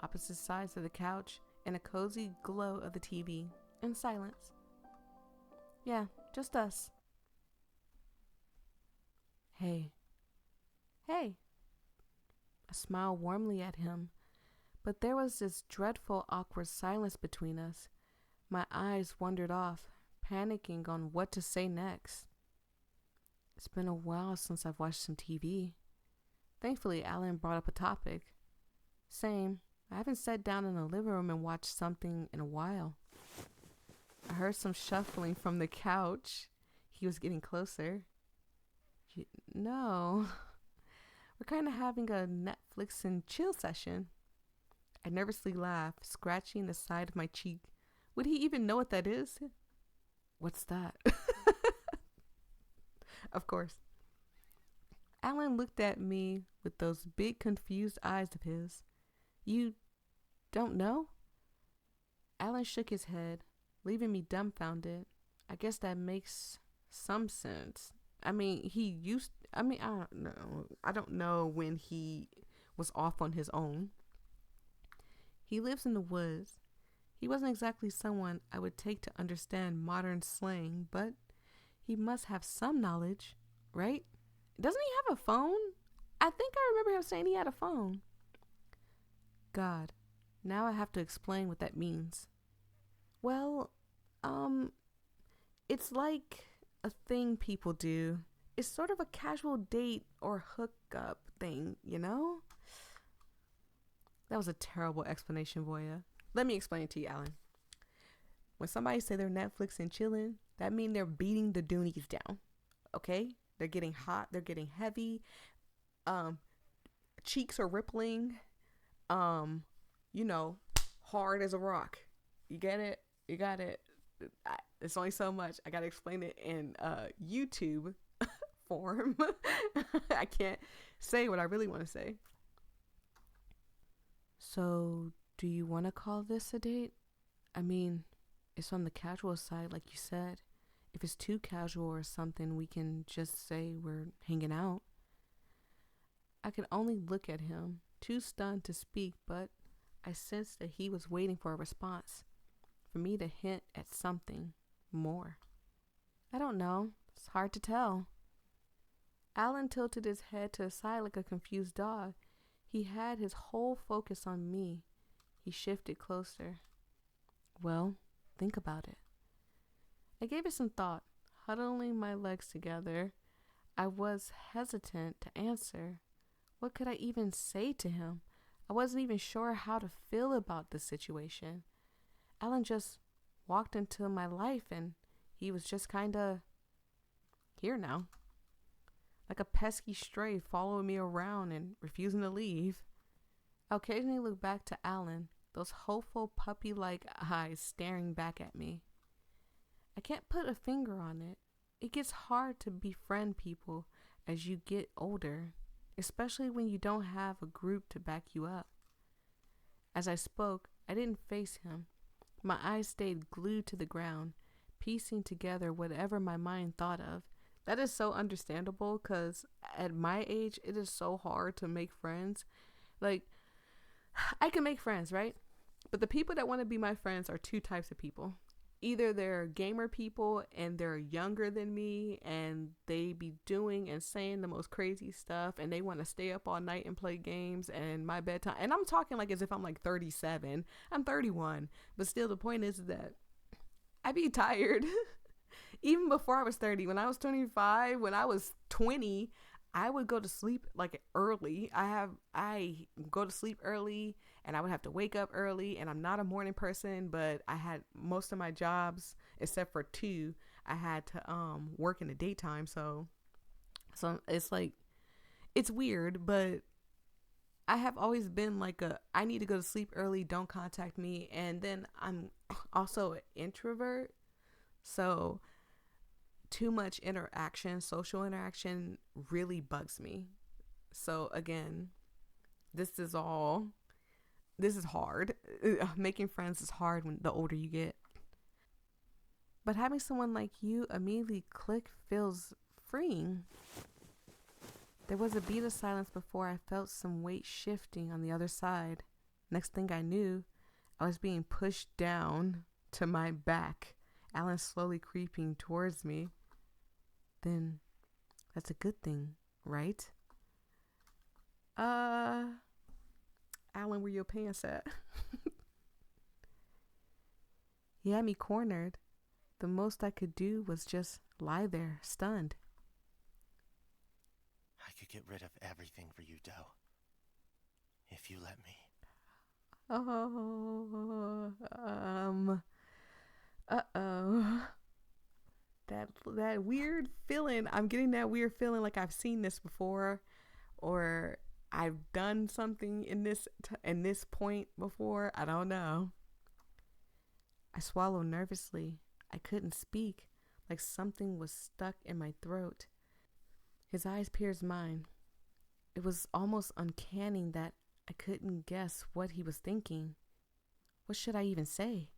A: opposite sides of the couch, and a cozy glow of the TV, in silence. Yeah, just us. Hey. Hey. I smiled warmly at him, but there was this dreadful, awkward silence between us. My eyes wandered off, panicking on what to say next. It's been a while since I've watched some TV. Thankfully, Alan brought up a topic. Same. I haven't sat down in the living room and watched something in a while. I heard some shuffling from the couch. He was getting closer. No. We're kind of having a Netflix and chill session. I nervously laughed, scratching the side of my cheek. Would he even know what that is? What's that? Of course. Alan looked at me with those big confused eyes of his. You don't know? Alan shook his head, leaving me dumbfounded. I guess that makes some sense. I don't know. I don't know when he was off on his own. He lives in the woods. He wasn't exactly someone I would take to understand modern slang, but he must have some knowledge, right? Doesn't he have a phone? I think I remember him saying he had a phone. God, now I have to explain what that means. Well, it's like a thing people do. It's sort of a casual date or hookup thing, you know? That was a terrible explanation, Voya. Let me explain it to you, Alan. When somebody say they're Netflix and chilling, that mean they're beating the Doonies down. Okay? They're getting hot, they're getting heavy. Cheeks are rippling. You know, hard as a rock. You get it? You got it. It's only so much. I gotta explain it in YouTube form. I can't say what I really want to say. So, do you want to call this a date? I mean, it's on the casual side, like you said. If it's too casual or something, we can just say we're hanging out. I could only look at him, too stunned to speak, but I sensed that he was waiting for a response, for me to hint at something more. I don't know. It's hard to tell. Alan tilted his head to the side like a confused dog. He had his whole focus on me. He shifted closer. Well, think about it. I gave it some thought, huddling my legs together. I was hesitant to answer. What could I even say to him? I wasn't even sure how to feel about the situation. Alan just walked into my life and he was just kind of here now. Like a pesky stray following me around and refusing to leave. I occasionally look back to Alan, those hopeful puppy-like eyes staring back at me. I can't put a finger on it. It gets hard to befriend people as you get older, especially when you don't have a group to back you up. As I spoke, I didn't face him. My eyes stayed glued to the ground, piecing together whatever my mind thought of. That is so understandable because at my age, it is so hard to make friends. Like, I can make friends, right? But the people that want to be my friends are two types of people. Either they're gamer people and they're younger than me and they be doing and saying the most crazy stuff and they want to stay up all night and play games and my bedtime. And I'm talking like as if I'm like 37. I'm 31. But still the point is that I be tired. Even before I was 30, when I was 25, when I was 20, I would go to sleep like early. I go to sleep early and I would have to wake up early, and I'm not a morning person, but I had most of my jobs except for 2, I had to work in the daytime, so it's like it's weird, but I have always been like I need to go to sleep early, don't contact me. And then I'm also an introvert, so too much interaction, social interaction really bugs me. So again, this is hard. Making friends is hard when the older you get. But having someone like you immediately click feels freeing. There was a beat of silence before I felt some weight shifting on the other side. Next thing I knew, I was being pushed down to my back, Alan slowly creeping towards me. Then that's a good thing, right? Alan, where your pants at? He had me cornered. The most I could do was just lie there, stunned.
B: I could get rid of everything for you, Doe. If you let me.
A: Uh-oh. That weird feeling. I'm getting that weird feeling like I've seen this before, or I've done something in this point before. I don't know. I swallowed nervously. I couldn't speak, like something was stuck in my throat. His eyes pierced mine. It was almost uncanny that I couldn't guess what he was thinking. What should I even say?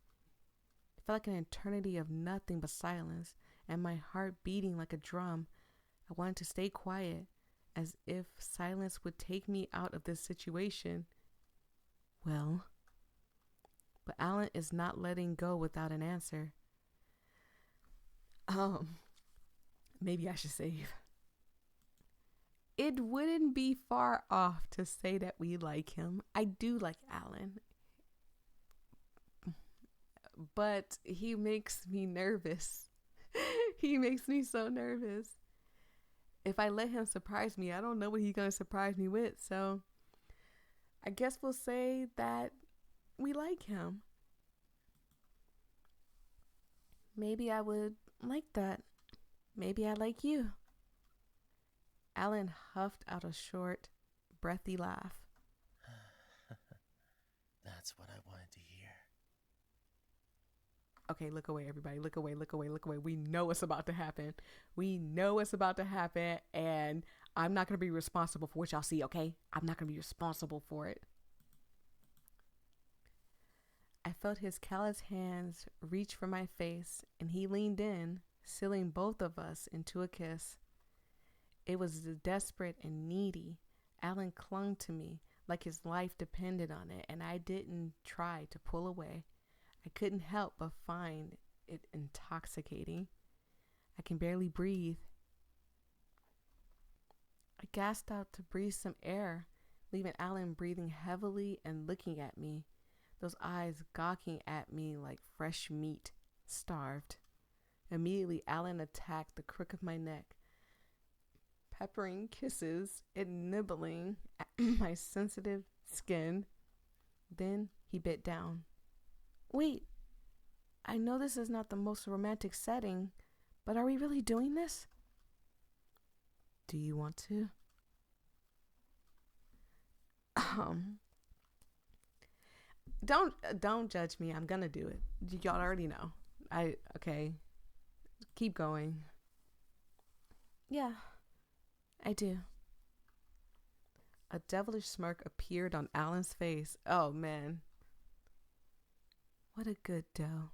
A: It felt like an eternity of nothing but silence, and my heart beating like a drum. I wanted to stay quiet, as if silence would take me out of this situation. Well, but Alan is not letting go without an answer. Maybe I should save. It wouldn't be far off to say that we like him. I do like Alan, but he makes me nervous. He makes me so nervous. If I let him surprise me, I don't know what he's going to surprise me with. So I guess we'll say that we like him. Maybe I would like that. Maybe I like you. Alan huffed out a short, breathy laugh.
B: That's what I wanted to hear.
A: Okay, look away, everybody. Look away, look away, look away. We know what's about to happen. We know what's about to happen, and I'm not going to be responsible for what y'all see, okay? I'm not going to be responsible for it. I felt his callous hands reach for my face, and he leaned in, sealing both of us into a kiss. It was desperate and needy. Alan clung to me like his life depended on it, and I didn't try to pull away. I couldn't help but find it intoxicating. I can barely breathe. I gasped out to breathe some air, leaving Alan breathing heavily and looking at me, those eyes gawking at me like fresh meat, starved. Immediately, Alan attacked the crook of my neck, peppering kisses and nibbling at my sensitive skin. Then he bit down. Wait, I know this is not the most romantic setting, but are we really doing this? Do you want to? Don't judge me. I'm gonna do it. Y'all already know. Okay. Keep going. Yeah, I do. A devilish smirk appeared on Alan's face. Oh man. What a good doe.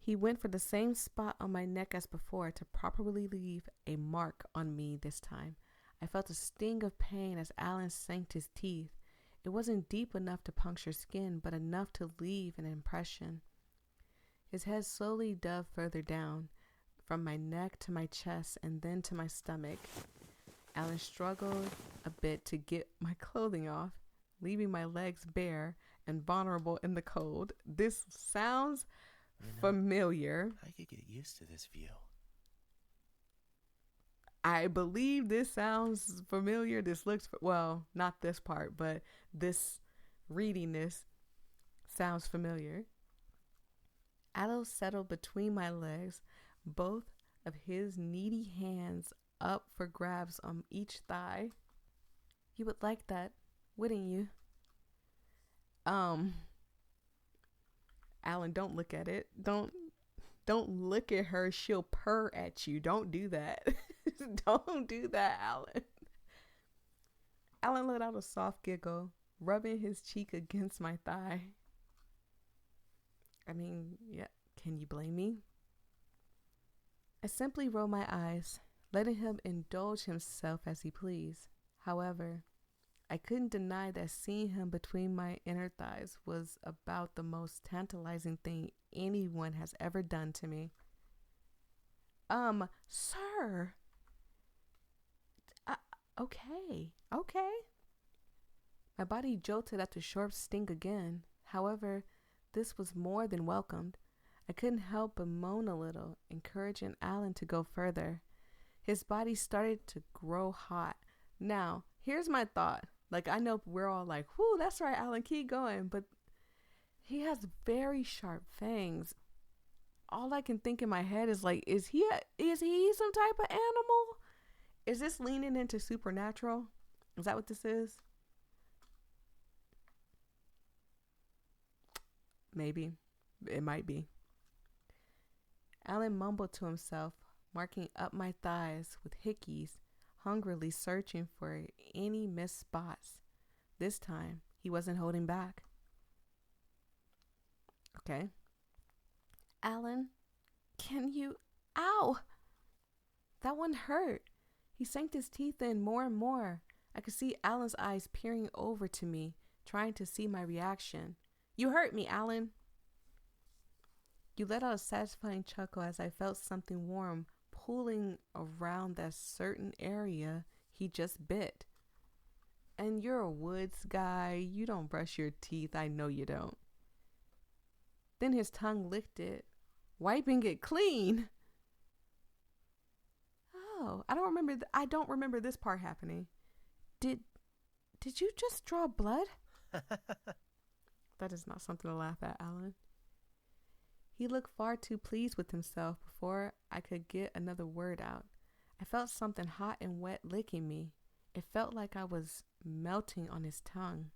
A: He went for the same spot on my neck as before to properly leave a mark on me this time. I felt a sting of pain as Alan sank his teeth. It wasn't deep enough to puncture skin, but enough to leave an impression. His head slowly dove further down, from my neck to my chest and then to my stomach. Alan struggled a bit to get my clothing off, leaving my legs bare and vulnerable in the cold. This sounds familiar.
B: I could get used to this view.
A: I believe this sounds familiar. This looks, well, not this part, but this reading this sounds familiar. Alan settled between my legs, both of his needy hands up for grabs on each thigh. You would like that, wouldn't you? Alan, don't look at it. Don't look at her. She'll purr at you. Don't do that. Don't do that, Alan. Alan let out a soft giggle, rubbing his cheek against my thigh. I mean, yeah, can you blame me? I simply rolled my eyes, letting him indulge himself as he pleased. However, I couldn't deny that seeing him between my inner thighs was about the most tantalizing thing anyone has ever done to me. Sir. Okay. My body jolted at the sharp sting again. However, this was more than welcomed. I couldn't help but moan a little, encouraging Alan to go further. His body started to grow hot. Now, here's my thought. Like, I know we're all like, whoo, that's right, Alan, keep going. But he has very sharp fangs. All I can think in my head is like, is he some type of animal? Is this leaning into supernatural? Is that what this is? Maybe. It might be. Alan mumbled to himself, marking up my thighs with hickeys, hungrily searching for any missed spots. This time, he wasn't holding back. Okay. Alan, can you... Ow! That one hurt. He sank his teeth in more and more. I could see Alan's eyes peering over to me, trying to see my reaction. You hurt me, Alan. You let out a satisfying chuckle as I felt something warm pulling around that certain area he just bit. And you're a woods guy. You don't brush your teeth. I know you don't. Then his tongue licked it, wiping it clean. Oh, I don't remember this part happening. Did you just draw blood? That is not something to laugh at, Alan. He looked far too pleased with himself before I could get another word out. I felt something hot and wet licking me. It felt like I was melting on his tongue.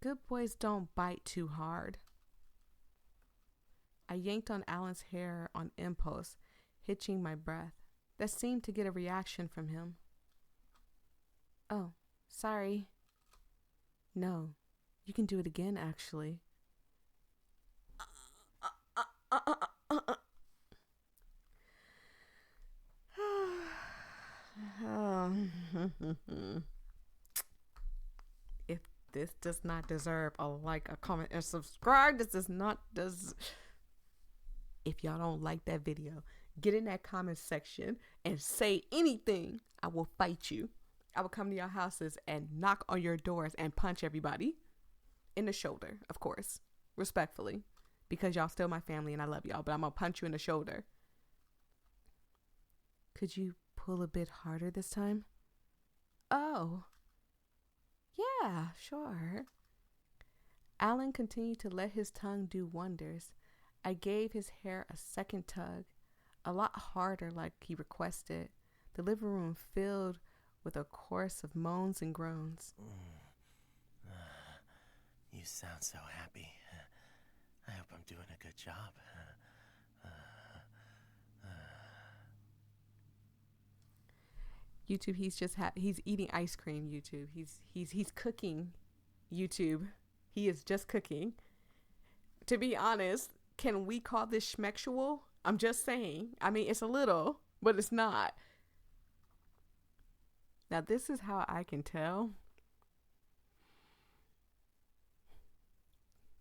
A: Good boys don't bite too hard. I yanked on Alan's hair on impulse, hitching my breath. That seemed to get a reaction from him. Oh, sorry. No, you can do it again, actually. If this does not deserve a like, a comment, and subscribe, if y'all don't like that video, get in that comment section and say anything. I will fight you. I will come to your houses and knock on your doors and punch everybody in the shoulder, of course, respectfully, because y'all still my family and I love y'all, but I'm gonna punch you in the shoulder. Could you pull a bit harder this time? Oh, yeah, sure. Alan continued to let his tongue do wonders. I gave his hair a second tug, a lot harder like he requested. The living room filled with a chorus of moans and groans.
B: You sound so happy. I hope I'm doing a good job.
A: YouTube, he's eating ice cream. YouTube, he's cooking. YouTube, he is just cooking. To be honest, can we call this schmexual? I'm just saying. I mean, it's a little, but it's not. Now, this is how I can tell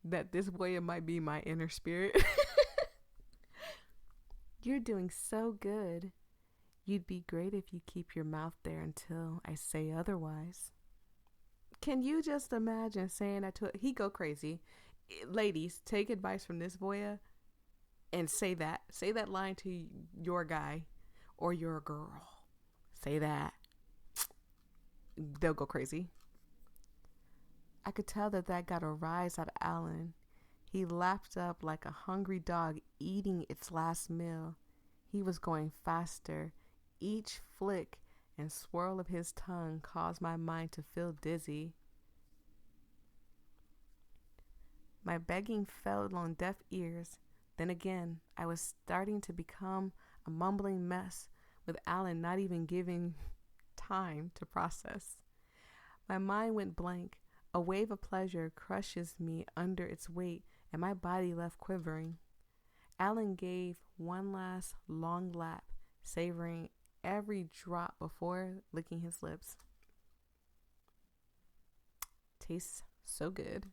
A: that this voyia might be my inner spirit. You're doing so good. You'd be great if you keep your mouth there until I say otherwise. Can you just imagine saying that to he go crazy. Ladies, take advice from this voyia and say that. Say that line to your guy or your girl. Say that. They'll go crazy. I could tell that got a rise out of Alan. He lapped up like a hungry dog eating its last meal. He was going faster. Each flick and swirl of his tongue caused my mind to feel dizzy. My begging fell on deaf ears. Then again, I was starting to become a mumbling mess, with Alan not even giving time to process. My mind went blank. A wave of pleasure crushes me under its weight, and my body left quivering. Alan gave one last long lap, savoring every drop before licking his lips. Tastes so good.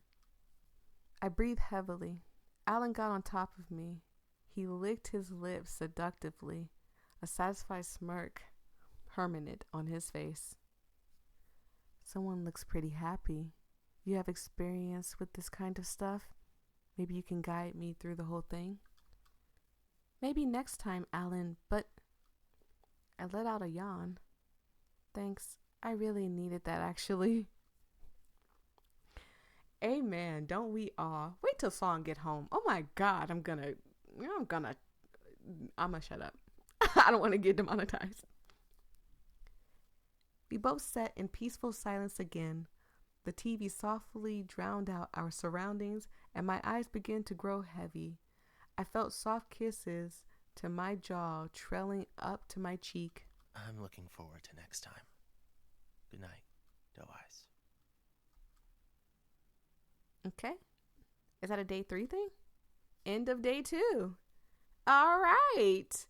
A: I breathed heavily. Alan got on top of me. He licked his lips seductively, a satisfied smirk permanent on his face. Someone looks pretty happy. You have experience with this kind of stuff? Maybe you can guide me through the whole thing? Maybe next time, Alan, but I let out a yawn. Thanks. I really needed that, actually. Amen. Don't we all? Wait till song get home. Oh my God. I'm gonna shut up. I don't want to get demonetized. We both sat in peaceful silence again. The TV softly drowned out our surroundings, and my eyes began to grow heavy. I felt soft kisses to my jaw trailing up to my cheek.
B: I'm looking forward to next time. Good night, Doe Eyes.
A: Okay. Is that a day 3 thing? End of day 2. All right.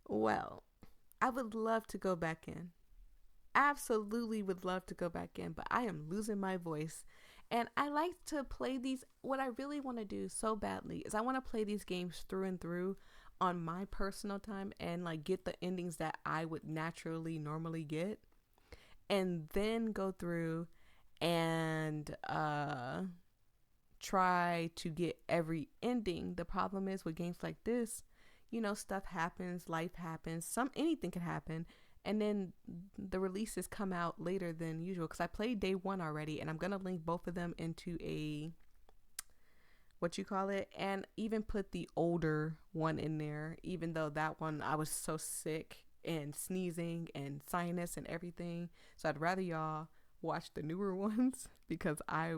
A: Well, I would love to go back in. Absolutely would love to go back in, but I am losing my voice. And I like to play these. What I really want to do so badly is I want to play these games through and through on my personal time and like get the endings that I would naturally normally get, and then go through and try to get every ending. The problem is with games like this, you know, stuff happens, life happens, anything can happen, and then the releases come out later than usual because I played day one already, and I'm gonna link both of them into a and even put the older one in there, even though that one I was so sick and sneezing and sinus and everything. So I'd rather y'all watch the newer ones because I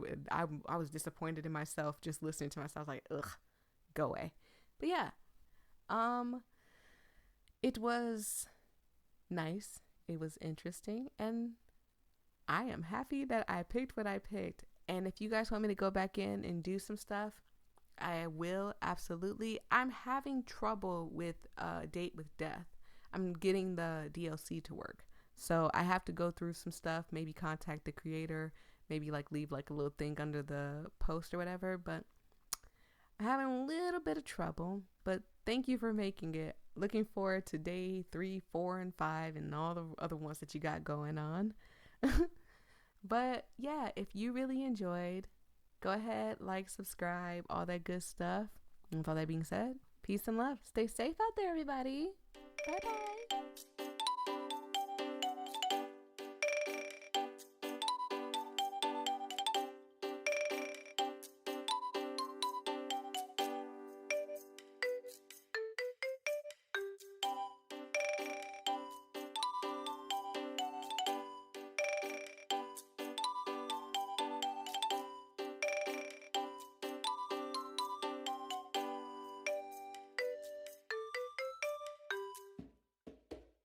A: was disappointed in myself just listening to myself. Like, ugh, go away. But yeah, it was nice. It was interesting, and I am happy that I picked what I picked. And if you guys want me to go back in and do some stuff, I will, absolutely. I'm having trouble with Date with Death. I'm getting the DLC to work. So I have to go through some stuff, maybe contact the creator, maybe like leave like a little thing under the post or whatever. But I'm having a little bit of trouble. But thank you for making it. Looking forward to day 3, 4, and 5 and all the other ones that you got going on. But yeah, if you really enjoyed, go ahead, like, subscribe, all that good stuff. And with all that being said, peace and love. Stay safe out there, everybody. Bye-bye.